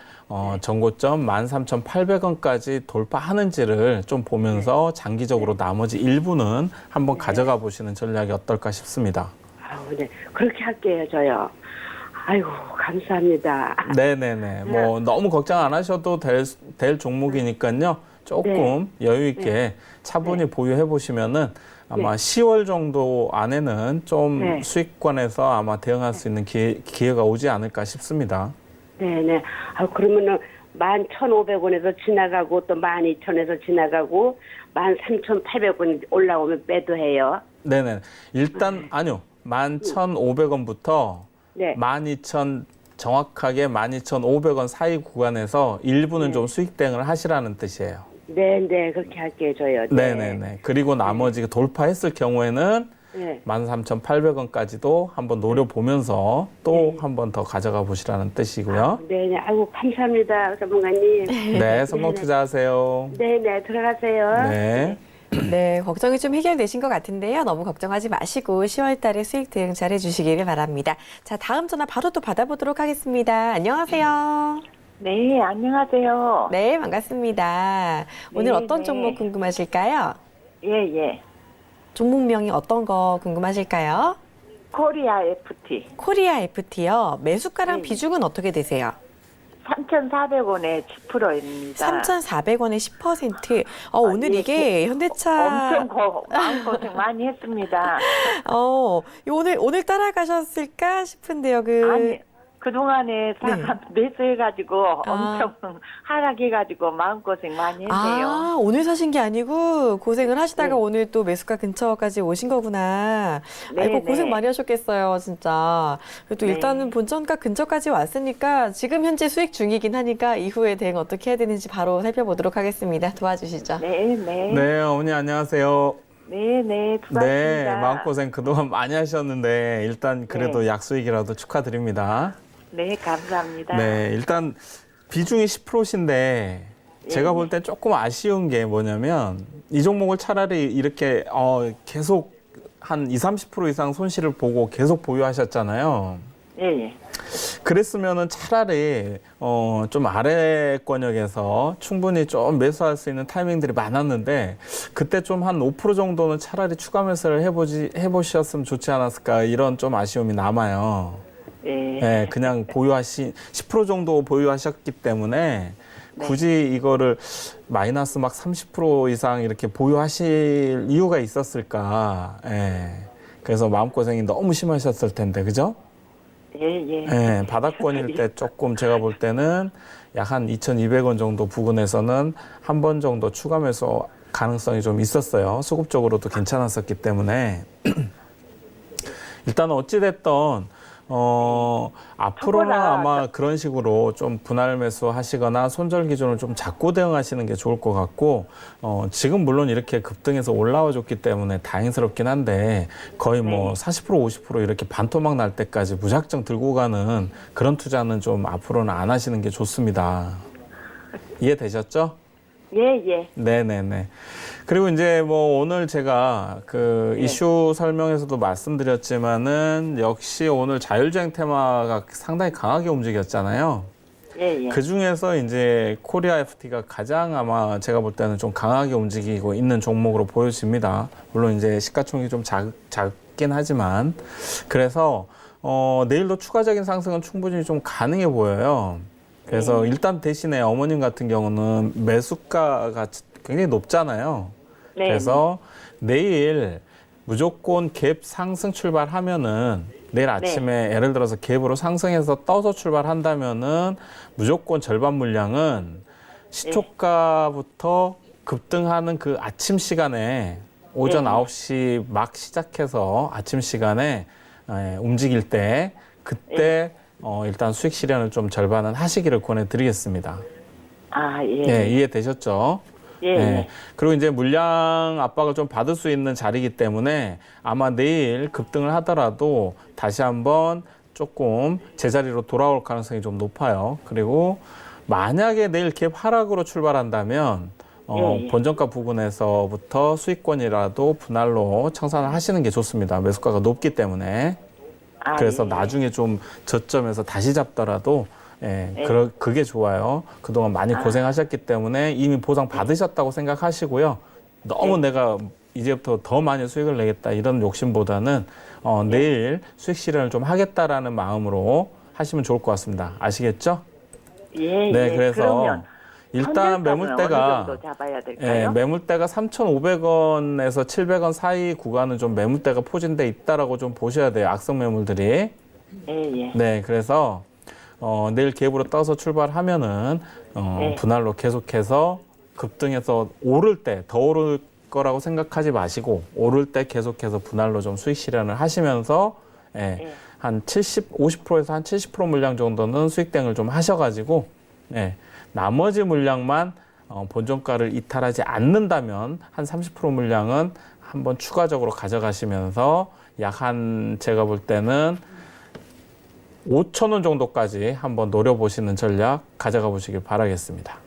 전고점 13,800원까지 돌파하는지를 좀 보면서 장기적으로 나머지 일부는 한번 가져가 보시는 전략이 어떨까 싶습니다. 아우, 네. 그렇게 할게요, 저요. 아이고, 감사합니다. 네네네. 뭐 너무 걱정 안 하셔도 될 종목이니까요. 조금 여유 있게 차분히 보유해 보시면은 아마 10월 정도 안에는 좀 수익권에서 아마 대응할 수 있는 기회가 오지 않을까 싶습니다. 네네. 아, 그러면은 11,500원에서 지나가고 또 12,000원에서 지나가고 13,800원 올라오면 매도해요. 네네. 일단 아니요. 11,500원부터 네. 12,000 정확하게 12,500원 사이 구간에서 일부는 좀 수익 대응을 하시라는 뜻이에요. 네, 그렇게 할게요, 저요. 네네네. 그리고 나머지 돌파했을 경우에는 네. 13,800원까지도 한번 노려보면서 또 한 번 더 가져가 보시라는 뜻이고요. 네네. 아이고, 감사합니다, 전문가님. 네, 성공 투자하세요. 네네, 들어가세요. 네. 네, 걱정이 좀 해결되신 것 같은데요. 너무 걱정하지 마시고 10월 달에 수익 대응 잘 해주시기를 바랍니다. 자, 다음 전화 바로 또 받아보도록 하겠습니다. 안녕하세요. 네, 안녕하세요. 네, 반갑습니다. 오늘 네, 어떤 네. 종목 궁금하실까요? 예. 종목명이 어떤 거 궁금하실까요? 코리아 FT 코리아 FT요. 매수가랑 네. 비중은 어떻게 되세요? 3,400원에 10%입니다. 3,400원에 10%. 오늘 예, 이게 현대차 엄청 마음고생 많이 했습니다. 오늘 따라가셨을까 싶은데요. 아니, 그동안에 매수해가지고 엄청 하락해가지고 마음고생 많이 했네요. 오늘 사신 게 아니고 고생을 하시다가 네. 오늘 또 매수가 근처까지 오신 거구나. 네, 아이고, 고생 네. 많이 하셨겠어요, 진짜. 그래도 네. 일단은 본전가 근처까지 왔으니까 지금 현재 수익 중이긴 하니까 이후에 대응 어떻게 해야 되는지 바로 살펴보도록 하겠습니다. 도와주시죠. 네. 네, 어머니 안녕하세요. 네, 수고하셨습니다. 네, 마음고생 그동안 많이 하셨는데 일단 그래도 약수익이라도 축하드립니다. 네, 감사합니다. 네, 일단 비중이 10%인데 제가 볼 땐 조금 아쉬운 게 뭐냐면 이 종목을 차라리 이렇게 계속 한 20-30% 이상 손실을 보고 계속 보유하셨잖아요. 예. 그랬으면은 차라리 좀 아래권역에서 충분히 좀 매수할 수 있는 타이밍들이 많았는데 그때 좀 한 5% 정도는 차라리 추가 매수를 해보셨으면 좋지 않았을까 이런 좀 아쉬움이 남아요. 예. 네, 그냥 10% 정도 보유하셨기 때문에 굳이 이거를 마이너스 막 30% 이상 이렇게 보유하실 이유가 있었을까. 예. 그래서 마음고생이 너무 심하셨을 텐데, 그죠? 예. 예, 바닥권일 때 조금 제가 볼 때는 약 한 2,200원 정도 부근에서는 한 번 정도 추가 매수 가능성이 좀 있었어요. 수급적으로도 괜찮았었기 때문에. 일단 어찌됐던 앞으로는 아마 그런 식으로 좀 분할 매수 하시거나 손절 기준을 좀 잡고 대응하시는 게 좋을 것 같고, 지금 물론 이렇게 급등해서 올라와 줬기 때문에 다행스럽긴 한데, 거의 뭐 40%, 50% 이렇게 반토막 날 때까지 무작정 들고 가는 그런 투자는 좀 앞으로는 안 하시는 게 좋습니다. 이해되셨죠? 예. 네네네. 그리고 이제 뭐 오늘 제가 그 이슈 설명에서도 말씀드렸지만은 역시 오늘 자율주행 테마가 상당히 강하게 움직였잖아요. 예. 그 중에서 이제 코리아 FT가 가장 아마 제가 볼 때는 좀 강하게 움직이고 있는 종목으로 보여집니다. 물론 이제 시가총액이 좀 작긴 하지만 그래서 내일도 추가적인 상승은 충분히 좀 가능해 보여요. 그래서 일단 대신에 어머님 같은 경우는 매수가가 굉장히 높잖아요. 그래서 내일 무조건 갭 상승 출발하면은 내일 아침에 예를 들어서 갭으로 상승해서 떠서 출발한다면은 무조건 절반 물량은 시초가부터 급등하는 그 아침 시간에 오전 9시 막 시작해서 아침 시간에 움직일 때 그때 일단 수익 실현을 좀 절반은 하시기를 권해드리겠습니다. 네, 이해되셨죠? 네. 그리고 이제 물량 압박을 좀 받을 수 있는 자리이기 때문에 아마 내일 급등을 하더라도 다시 한번 조금 제자리로 돌아올 가능성이 좀 높아요. 그리고 만약에 내일 갭 하락으로 출발한다면 본전가 부근에서부터 수익권이라도 분할로 청산을 하시는 게 좋습니다. 매수가가 높기 때문에. 아, 그래서 예. 나중에 좀 저점에서 다시 잡더라도 예, 예. 그게 좋아요. 그동안 많이 고생하셨기 때문에 이미 보상 받으셨다고 생각하시고요. 너무 내가 이제부터 더 많이 수익을 내겠다 이런 욕심보다는 내일 수익 실현을 좀 하겠다라는 마음으로 하시면 좋을 것 같습니다. 아시겠죠? 예, 네, 예. 그래서 그러면 일단 매물대가 어느 정도 잡아야 예, 될까요? 매물대가 3,500원에서 700원 사이 구간은 좀 매물대가 포진돼 있다라고 좀 보셔야 돼요. 악성 매물들이. 예, 예. 네, 그래서 내일 갭으로 떠서 출발하면은 네. 분할로 계속해서 급등해서 오를 때 더 오를 거라고 생각하지 마시고 오를 때 계속해서 분할로 좀 수익 실현을 하시면서 네. 한 50%에서 한 70% 물량 정도는 수익 땡을 좀 하셔가지고 나머지 물량만 본전가를 이탈하지 않는다면 한 30% 물량은 한번 추가적으로 가져가시면서 약 한 제가 볼 때는 5,000원 정도까지 한번 노려보시는 전략 가져가 보시길 바라겠습니다.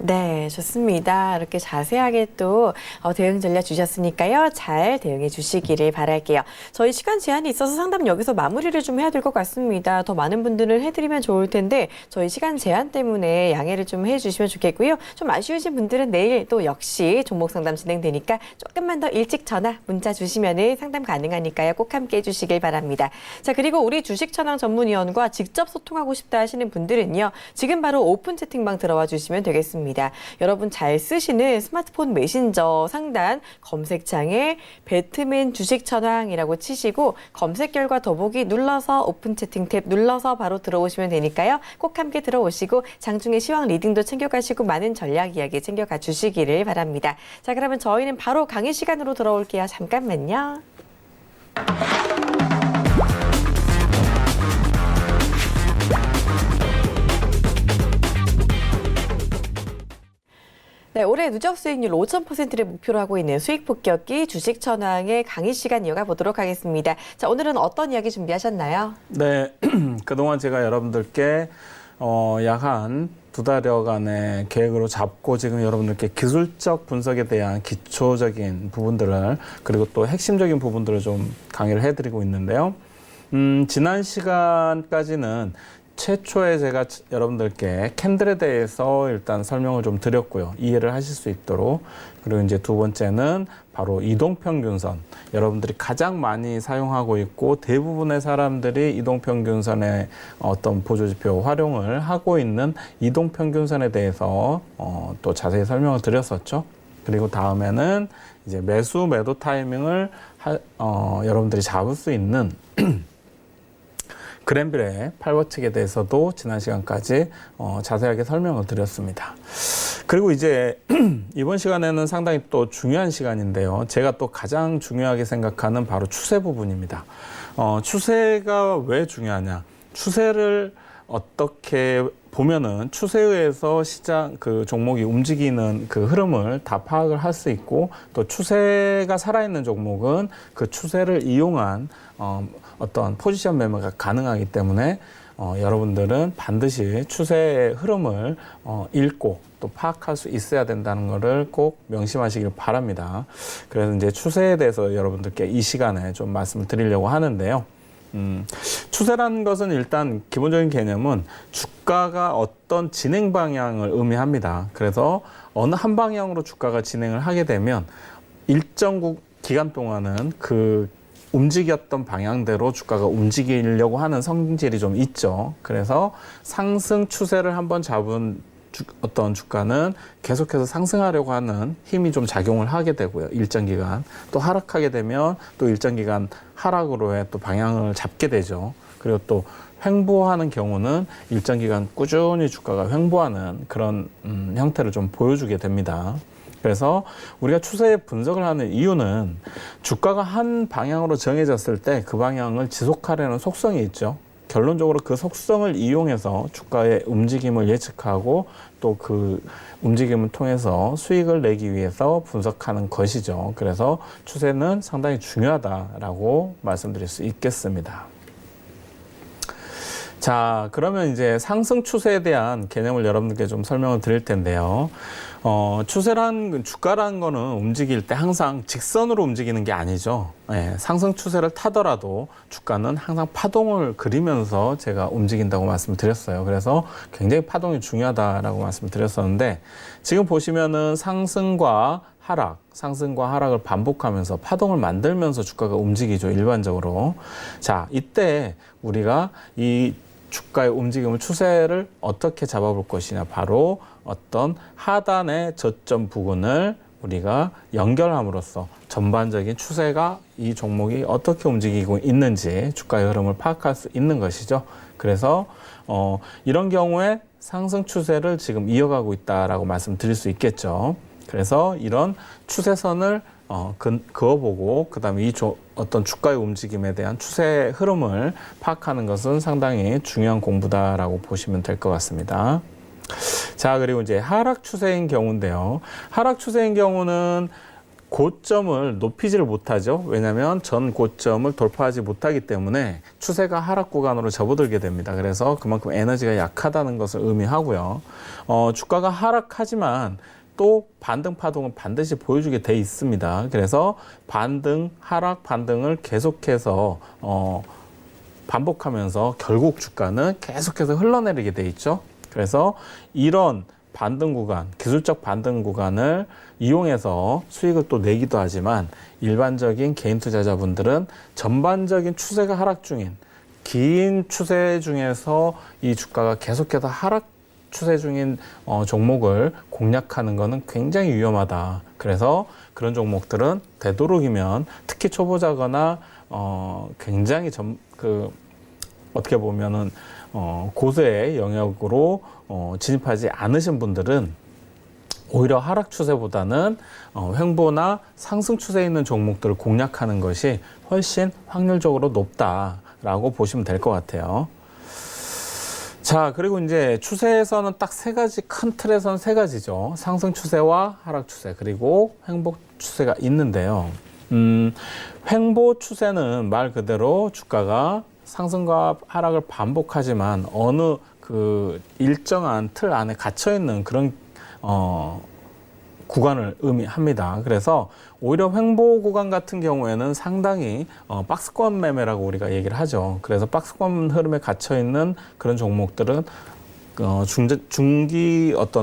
네, 좋습니다. 이렇게 자세하게 또 대응 전략 주셨으니까요. 잘 대응해 주시기를 바랄게요. 저희 시간 제한이 있어서 상담 여기서 마무리를 좀 해야 될 것 같습니다. 더 많은 분들을 해드리면 좋을 텐데 저희 시간 제한 때문에 양해를 좀 해주시면 좋겠고요. 좀 아쉬우신 분들은 내일 또 역시 종목 상담 진행되니까 조금만 더 일찍 전화, 문자 주시면 상담 가능하니까요. 꼭 함께 해주시길 바랍니다. 자, 그리고 우리 주식천왕 전문위원과 직접 소통하고 싶다 하시는 분들은요. 지금 바로 오픈 채팅방 들어와 주시면 되겠습니다. 여러분 잘 쓰시는 스마트폰 메신저 상단 검색창에 배트맨 주식천왕이라고 치시고 검색 결과 더보기 눌러서 오픈 채팅 탭 눌러서 바로 들어오시면 되니까요. 꼭 함께 들어오시고 장중에 시황 리딩도 챙겨가시고 많은 전략 이야기 챙겨가 주시기를 바랍니다. 자, 그러면 저희는 바로 강의 시간으로 돌아올게요. 잠깐만요. 네, 올해 누적 수익률 5,000%를 목표로 하고 있는 수익 폭격기 주식천왕의 강의 시간 이어가 보도록 하겠습니다. 자, 오늘은 어떤 이야기 준비하셨나요? 네, 그동안 제가 여러분들께 약 한 2달여간의 계획으로 잡고 지금 여러분들께 기술적 분석에 대한 기초적인 부분들을 그리고 또 핵심적인 부분들을 좀 강의를 해드리고 있는데요. 지난 시간까지는 최초에 제가 여러분들께 캔들에 대해서 일단 설명을 좀 드렸고요. 이해를 하실 수 있도록. 그리고 이제 두 번째는 바로 이동평균선. 여러분들이 가장 많이 사용하고 있고 대부분의 사람들이 이동평균선의 어떤 보조지표 활용을 하고 있는 이동평균선에 대해서 또 자세히 설명을 드렸었죠. 그리고 다음에는 이제 매수 매도 타이밍을 여러분들이 잡을 수 있는 그랜빌의 8법칙에 대해서도 지난 시간까지 자세하게 설명을 드렸습니다. 그리고 이제 이번 시간에는 상당히 또 중요한 시간인데요. 제가 또 가장 중요하게 생각하는 바로 추세 부분입니다. 추세가 왜 중요하냐? 추세를 어떻게 보면은 추세에 의해서 시장 그 종목이 움직이는 그 흐름을 다 파악을 할 수 있고 또 추세가 살아있는 종목은 그 추세를 이용한 어떤 포지션 매매가 가능하기 때문에 여러분들은 반드시 추세의 흐름을 읽고 또 파악할 수 있어야 된다는 것을 꼭 명심하시길 바랍니다. 그래서 이제 추세에 대해서 여러분들께 이 시간에 좀 말씀을 드리려고 하는데요. 추세라는 것은 일단 기본적인 개념은 주가가 어떤 진행 방향을 의미합니다. 그래서 어느 한 방향으로 주가가 진행을 하게 되면 일정 기간 동안은 그 움직였던 방향대로 주가가 움직이려고 하는 성질이 좀 있죠. 그래서 상승 추세를 한번 잡은 어떤 주가는 계속해서 상승하려고 하는 힘이 좀 작용을 하게 되고요. 일정 기간. 또 하락하게 되면 또 일정 기간 하락으로의 또 방향을 잡게 되죠. 그리고 또 횡보하는 경우는 일정 기간 꾸준히 주가가 횡보하는 그런 형태를 좀 보여주게 됩니다. 그래서 우리가 추세 분석을 하는 이유는 주가가 한 방향으로 정해졌을 때 그 방향을 지속하려는 속성이 있죠. 결론적으로 그 속성을 이용해서 주가의 움직임을 예측하고 또 그 움직임을 통해서 수익을 내기 위해서 분석하는 것이죠. 그래서 추세는 상당히 중요하다라고 말씀드릴 수 있겠습니다. 자, 그러면 이제 상승 추세에 대한 개념을 여러분들께 좀 설명을 드릴 텐데요. 추세란 주가라는 거는 움직일 때 항상 직선으로 움직이는 게 아니죠. 예, 상승 추세를 타더라도 주가는 항상 파동을 그리면서 제가 움직인다고 말씀을 드렸어요. 그래서 굉장히 파동이 중요하다라고 말씀을 드렸었는데 지금 보시면은 상승과 하락을 반복하면서 파동을 만들면서 주가가 움직이죠. 일반적으로. 자, 이때 우리가 이 주가의 움직임을 추세를 어떻게 잡아볼 것이냐, 바로 어떤 하단의 저점 부근을 우리가 연결함으로써 전반적인 추세가 이 종목이 어떻게 움직이고 있는지 주가의 흐름을 파악할 수 있는 것이죠. 그래서 이런 경우에 상승 추세를 지금 이어가고 있다라고 말씀드릴 수 있겠죠. 그래서 이런 추세선을 그어보고 그다음에 어떤 주가의 움직임에 대한 추세 흐름을 파악하는 것은 상당히 중요한 공부다라고 보시면 될 것 같습니다. 자, 그리고 이제 하락 추세인 경우인데요. 하락 추세인 경우는 고점을 높이지를 못하죠. 왜냐하면 전 고점을 돌파하지 못하기 때문에 추세가 하락 구간으로 접어들게 됩니다. 그래서 그만큼 에너지가 약하다는 것을 의미하고요. 주가가 하락하지만 또 반등 파동은 반드시 보여주게 돼 있습니다. 그래서 반등, 하락, 반등을 계속해서 반복하면서 결국 주가는 계속해서 흘러내리게 돼 있죠. 그래서 이런 반등 구간, 기술적 반등 구간을 이용해서 수익을 또 내기도 하지만 일반적인 개인 투자자분들은 전반적인 추세가 하락 중인 긴 추세 중에서 이 주가가 계속해서 하락 추세 중인 종목을 공략하는 것은 굉장히 위험하다. 그래서 그런 종목들은 되도록이면 특히 초보자거나 굉장히 어떻게 보면은 고수의 영역으로 진입하지 않으신 분들은 오히려 하락 추세보다는 횡보나 상승 추세에 있는 종목들을 공략하는 것이 훨씬 확률적으로 높다라고 보시면 될 것 같아요. 자, 그리고 이제 추세에서는 딱 세 가지, 큰 틀에서는 세 가지죠. 상승 추세와 하락 추세, 그리고 횡보 추세가 있는데요. 횡보 추세는 말 그대로 주가가 상승과 하락을 반복하지만 어느 일정한 틀 안에 갇혀 있는 그런 구간을 의미합니다. 그래서 오히려 횡보 구간 같은 경우에는 상당히 박스권 매매라고 우리가 얘기를 하죠. 그래서 박스권 흐름에 갇혀 있는 그런 종목들은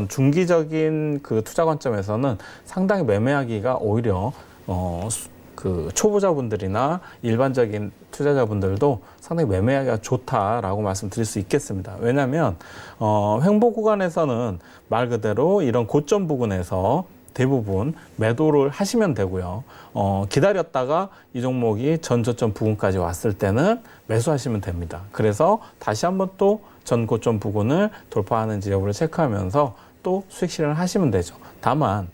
중기적인 그 투자 관점에서는 상당히 매매하기가 오히려 초보자분들이나 일반적인 투자자분들도 상당히 매매하기가 좋다라고 말씀드릴 수 있겠습니다. 왜냐하면 횡보 구간에서는 말 그대로 이런 고점 부근에서 대부분 매도를 하시면 되고요. 기다렸다가 이 종목이 전 저점 부근까지 왔을 때는 매수하시면 됩니다. 그래서 다시 한번 또 전 고점 부근을 돌파하는지 여부를 체크하면서 또 수익 실현을 하시면 되죠. 다만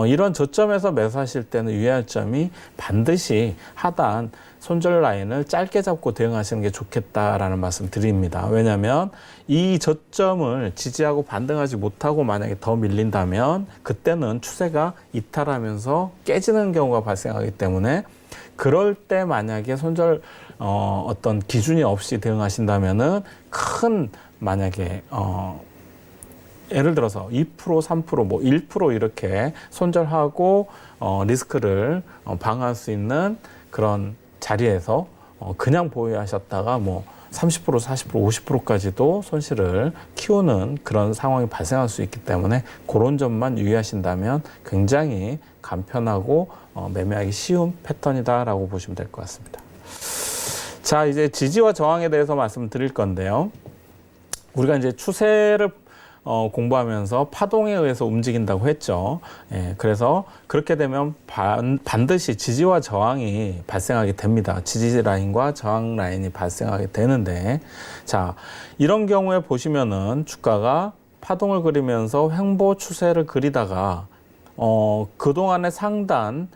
이런 저점에서 매수하실 때는 유의할 점이 반드시 하단 손절 라인을 짧게 잡고 대응하시는 게 좋겠다라는 말씀 드립니다. 왜냐하면 이 저점을 지지하고 반등하지 못하고 만약에 더 밀린다면 그때는 추세가 이탈하면서 깨지는 경우가 발생하기 때문에 그럴 때 만약에 손절 어떤 기준이 없이 대응하신다면은 만약에 예를 들어서 2%, 3%, 1% 이렇게 손절하고 리스크를 방어할 수 있는 그런 자리에서 그냥 보유하셨다가 30%, 40%, 50%까지도 손실을 키우는 그런 상황이 발생할 수 있기 때문에 그런 점만 유의하신다면 굉장히 간편하고 매매하기 쉬운 패턴이다라고 보시면 될 것 같습니다. 자, 이제 지지와 저항에 대해서 말씀드릴 건데요. 우리가 이제 추세를 공부하면서 파동에 의해서 움직인다고 했죠. 예, 그래서 그렇게 되면 반드시 지지와 저항이 발생하게 됩니다. 지지 라인과 저항 라인이 발생하게 되는데, 자, 이런 경우에 보시면은 주가가 파동을 그리면서 횡보 추세를 그리다가 그동안의 상단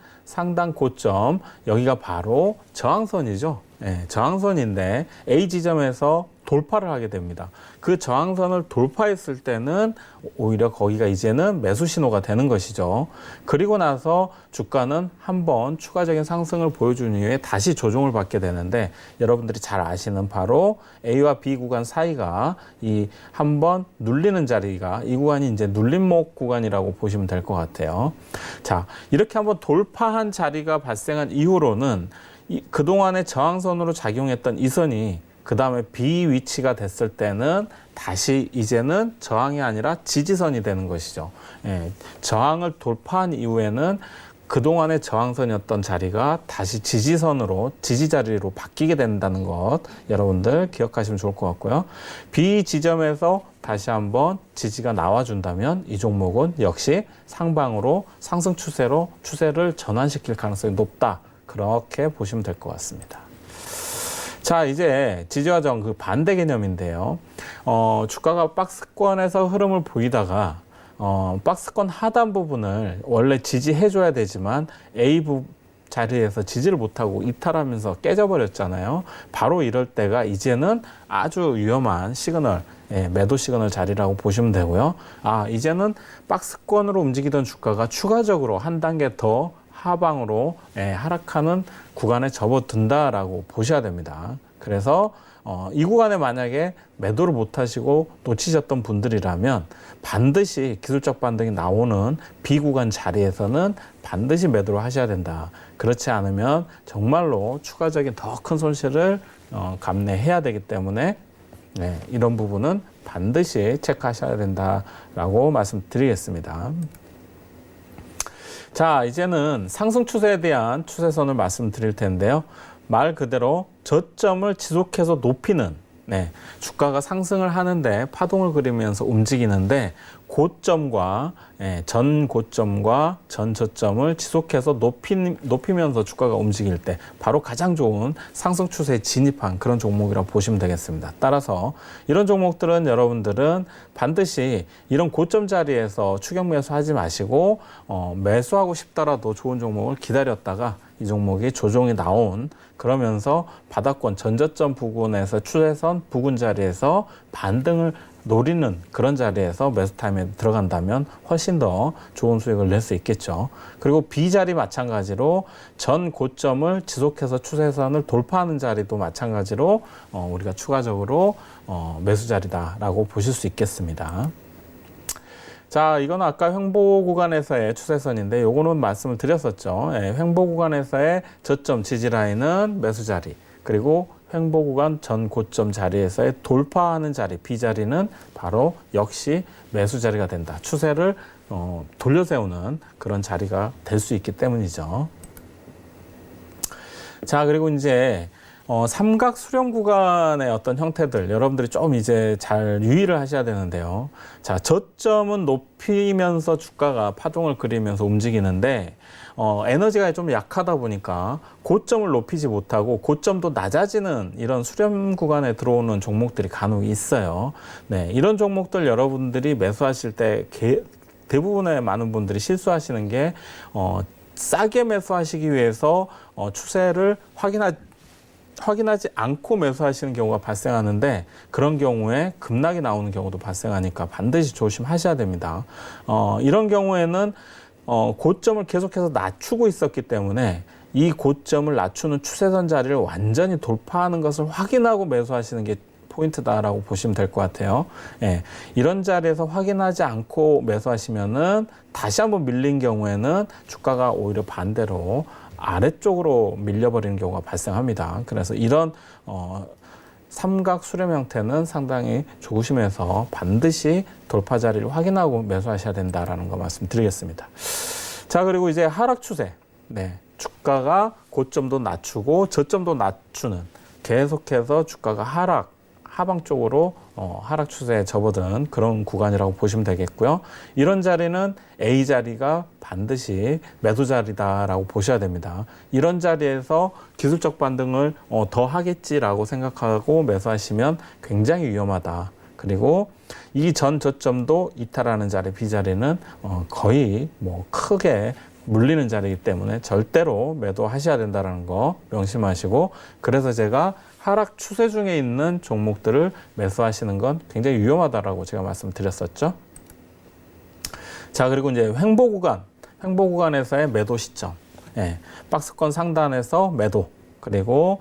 고점, 여기가 바로 저항선이죠. 예, 저항선인데 A 지점에서 돌파를 하게 됩니다. 그 저항선을 돌파했을 때는 오히려 거기가 이제는 매수 신호가 되는 것이죠. 그리고 나서 주가는 한번 추가적인 상승을 보여준 이후에 다시 조정을 받게 되는데 여러분들이 잘 아시는 바로 A와 B 구간 사이가 이 한번 눌리는 자리가 이 구간이 이제 눌림목 구간이라고 보시면 될 것 같아요. 자, 이렇게 한번 돌파한 자리가 발생한 이후로는 그동안의 저항선으로 작용했던 이 선이 그 다음에 B 위치가 됐을 때는 다시 이제는 저항이 아니라 지지선이 되는 것이죠. 예, 저항을 돌파한 이후에는 그동안의 저항선이었던 자리가 다시 지지선으로, 지지자리로 바뀌게 된다는 것 여러분들 기억하시면 좋을 것 같고요. B 지점에서 다시 한번 지지가 나와준다면 이 종목은 역시 상방으로 상승 추세로 추세를 전환시킬 가능성이 높다. 그렇게 보시면 될 것 같습니다. 자, 이제 지지와 저항 그 반대 개념인데요. 주가가 박스권에서 흐름을 보이다가 박스권 하단 부분을 원래 지지해줘야 되지만 A 자리에서 지지를 못하고 이탈하면서 깨져버렸잖아요. 바로 이럴 때가 이제는 아주 위험한 시그널, 매도 시그널 자리라고 보시면 되고요. 이제는 박스권으로 움직이던 주가가 추가적으로 한 단계 더 하방으로 하락하는 구간에 접어든다라고 보셔야 됩니다. 그래서 이 구간에 만약에 매도를 못하시고 놓치셨던 분들이라면 반드시 기술적 반등이 나오는 B 구간 자리에서는 반드시 매도를 하셔야 된다. 그렇지 않으면 정말로 추가적인 더 큰 손실을 감내해야 되기 때문에 이런 부분은 반드시 체크하셔야 된다라고 말씀드리겠습니다. 자, 이제는 상승 추세에 대한 추세선을 말씀드릴 텐데요. 말 그대로 저점을 지속해서 높이는, 주가가 상승을 하는데 파동을 그리면서 움직이는데 고점과 전 고점과 전 저점을 지속해서 높이면서 주가가 움직일 때 바로 가장 좋은 상승 추세에 진입한 그런 종목이라고 보시면 되겠습니다. 따라서 이런 종목들은 여러분들은 반드시 이런 고점 자리에서 추격 매수하지 마시고 매수하고 싶더라도 좋은 종목을 기다렸다가 이 종목이 조정이 나온 그러면서 바닥권 전저점 부근에서 추세선 부근 자리에서 반등을 노리는 그런 자리에서 매수 타임에 들어간다면 훨씬 더 좋은 수익을 낼 수 있겠죠. 그리고 B 자리 마찬가지로 전 고점을 지속해서 추세선을 돌파하는 자리도 마찬가지로 우리가 추가적으로 매수 자리다라고 보실 수 있겠습니다. 자, 이건 아까 횡보 구간에서의 추세선인데 요거는 말씀을 드렸었죠. 횡보 구간에서의 저점 지지 라인은 매수 자리, 그리고 횡보 구간 전 고점 자리에서의 돌파하는 자리, B 자리는 바로 역시 매수 자리가 된다. 추세를 돌려세우는 그런 자리가 될 수 있기 때문이죠. 자, 그리고 이제 삼각 수렴 구간의 어떤 형태들 여러분들이 좀 이제 잘 유의를 하셔야 되는데요. 자, 저점은 높이면서 주가가 파동을 그리면서 움직이는데 에너지가 좀 약하다 보니까 고점을 높이지 못하고 고점도 낮아지는 이런 수렴 구간에 들어오는 종목들이 간혹 있어요. 이런 종목들 여러분들이 매수하실 때 대부분의 많은 분들이 실수하시는 게 싸게 매수하시기 위해서 추세를 확인하지 않고 매수하시는 경우가 발생하는데 그런 경우에 급락이 나오는 경우도 발생하니까 반드시 조심하셔야 됩니다. 이런 경우에는 고점을 계속해서 낮추고 있었기 때문에 이 고점을 낮추는 추세선 자리를 완전히 돌파하는 것을 확인하고 매수하시는 게 포인트다라고 보시면 될 것 같아요. 이런 자리에서 확인하지 않고 매수하시면은 다시 한번 밀린 경우에는 주가가 오히려 반대로 아래쪽으로 밀려버리는 경우가 발생합니다. 그래서 이런 삼각 수렴 형태는 상당히 조심해서 반드시 돌파 자리를 확인하고 매수하셔야 된다라는 거 말씀드리겠습니다. 자, 그리고 이제 하락 추세. 주가가 고점도 낮추고 저점도 낮추는 계속해서 주가가 하방 쪽으로 하락 추세에 접어든 그런 구간이라고 보시면 되겠고요. 이런 자리는 A 자리가 반드시 매도 자리다라고 보셔야 됩니다. 이런 자리에서 기술적 반등을 더 하겠지라고 생각하고 매수하시면 굉장히 위험하다. 그리고 이 전 저점도 이탈하는 자리 B 자리는 거의 크게 물리는 자리이기 때문에 절대로 매도하셔야 된다는 거 명심하시고, 그래서 제가 하락 추세 중에 있는 종목들을 매수하시는 건 굉장히 위험하다라고 제가 말씀드렸었죠. 자, 그리고 이제 횡보 구간에서의 매도 시점. 예, 박스권 상단에서 매도, 그리고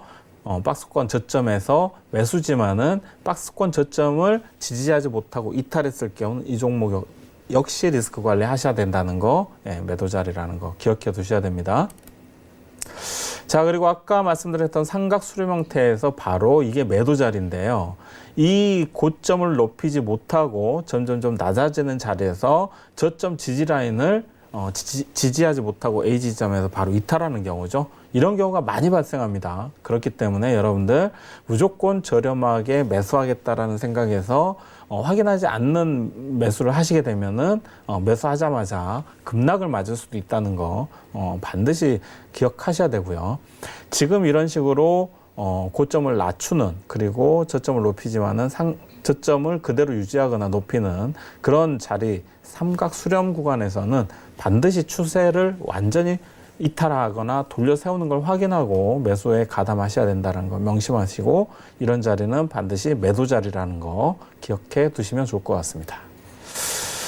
박스권 저점에서 매수지만은 박스권 저점을 지지하지 못하고 이탈했을 경우는 이 종목 역시 리스크 관리 하셔야 된다는 거, 예, 매도 자리라는 거 기억해 두셔야 됩니다. 자, 그리고 아까 말씀드렸던 삼각 수렴 형태에서 바로 이게 매도 자리인데요. 이 고점을 높이지 못하고 점점 낮아지는 자리에서 저점 지지 라인을 지지하지 못하고 A 지점에서 바로 이탈하는 경우죠. 이런 경우가 많이 발생합니다. 그렇기 때문에 여러분들 무조건 저렴하게 매수하겠다라는 생각에서 확인하지 않는 매수를 하시게 되면은 매수하자마자 급락을 맞을 수도 있다는 거 반드시 기억하셔야 되고요. 지금 이런 식으로 고점을 낮추는, 그리고 저점을 높이지만은 저점을 그대로 유지하거나 높이는 그런 자리, 삼각 수렴 구간에서는 반드시 추세를 완전히 이탈하거나 돌려 세우는 걸 확인하고 매수에 가담하셔야 된다는 거 명심하시고, 이런 자리는 반드시 매도 자리라는 거 기억해 두시면 좋을 것 같습니다.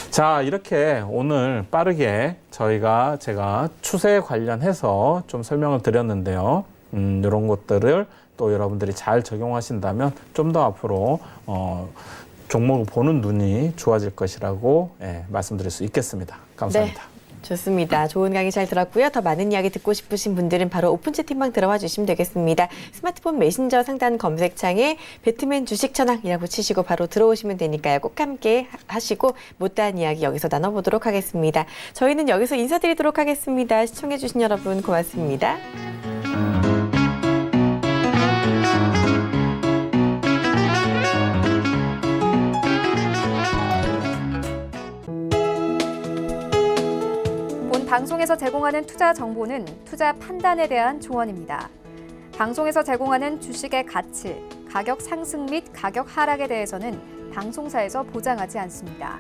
자, 이렇게 오늘 빠르게 제가 추세에 관련해서 좀 설명을 드렸는데요. 이런 것들을 또 여러분들이 잘 적용하신다면 좀 더 앞으로 종목을 보는 눈이 좋아질 것이라고, 예, 말씀드릴 수 있겠습니다. 감사합니다. 네. 좋습니다. 좋은 강의 잘 들었고요. 더 많은 이야기 듣고 싶으신 분들은 바로 오픈 채팅방 들어와 주시면 되겠습니다. 스마트폰 메신저 상단 검색창에 배트맨 주식천왕이라고 치시고 바로 들어오시면 되니까요. 꼭 함께 하시고 못다한 이야기 여기서 나눠보도록 하겠습니다. 저희는 여기서 인사드리도록 하겠습니다. 시청해주신 여러분 고맙습니다. 방송에서 제공하는 투자 정보는 투자 판단에 대한 조언입니다. 방송에서 제공하는 주식의 가치, 가격 상승 및 가격 하락에 대해서는 방송사에서 보장하지 않습니다.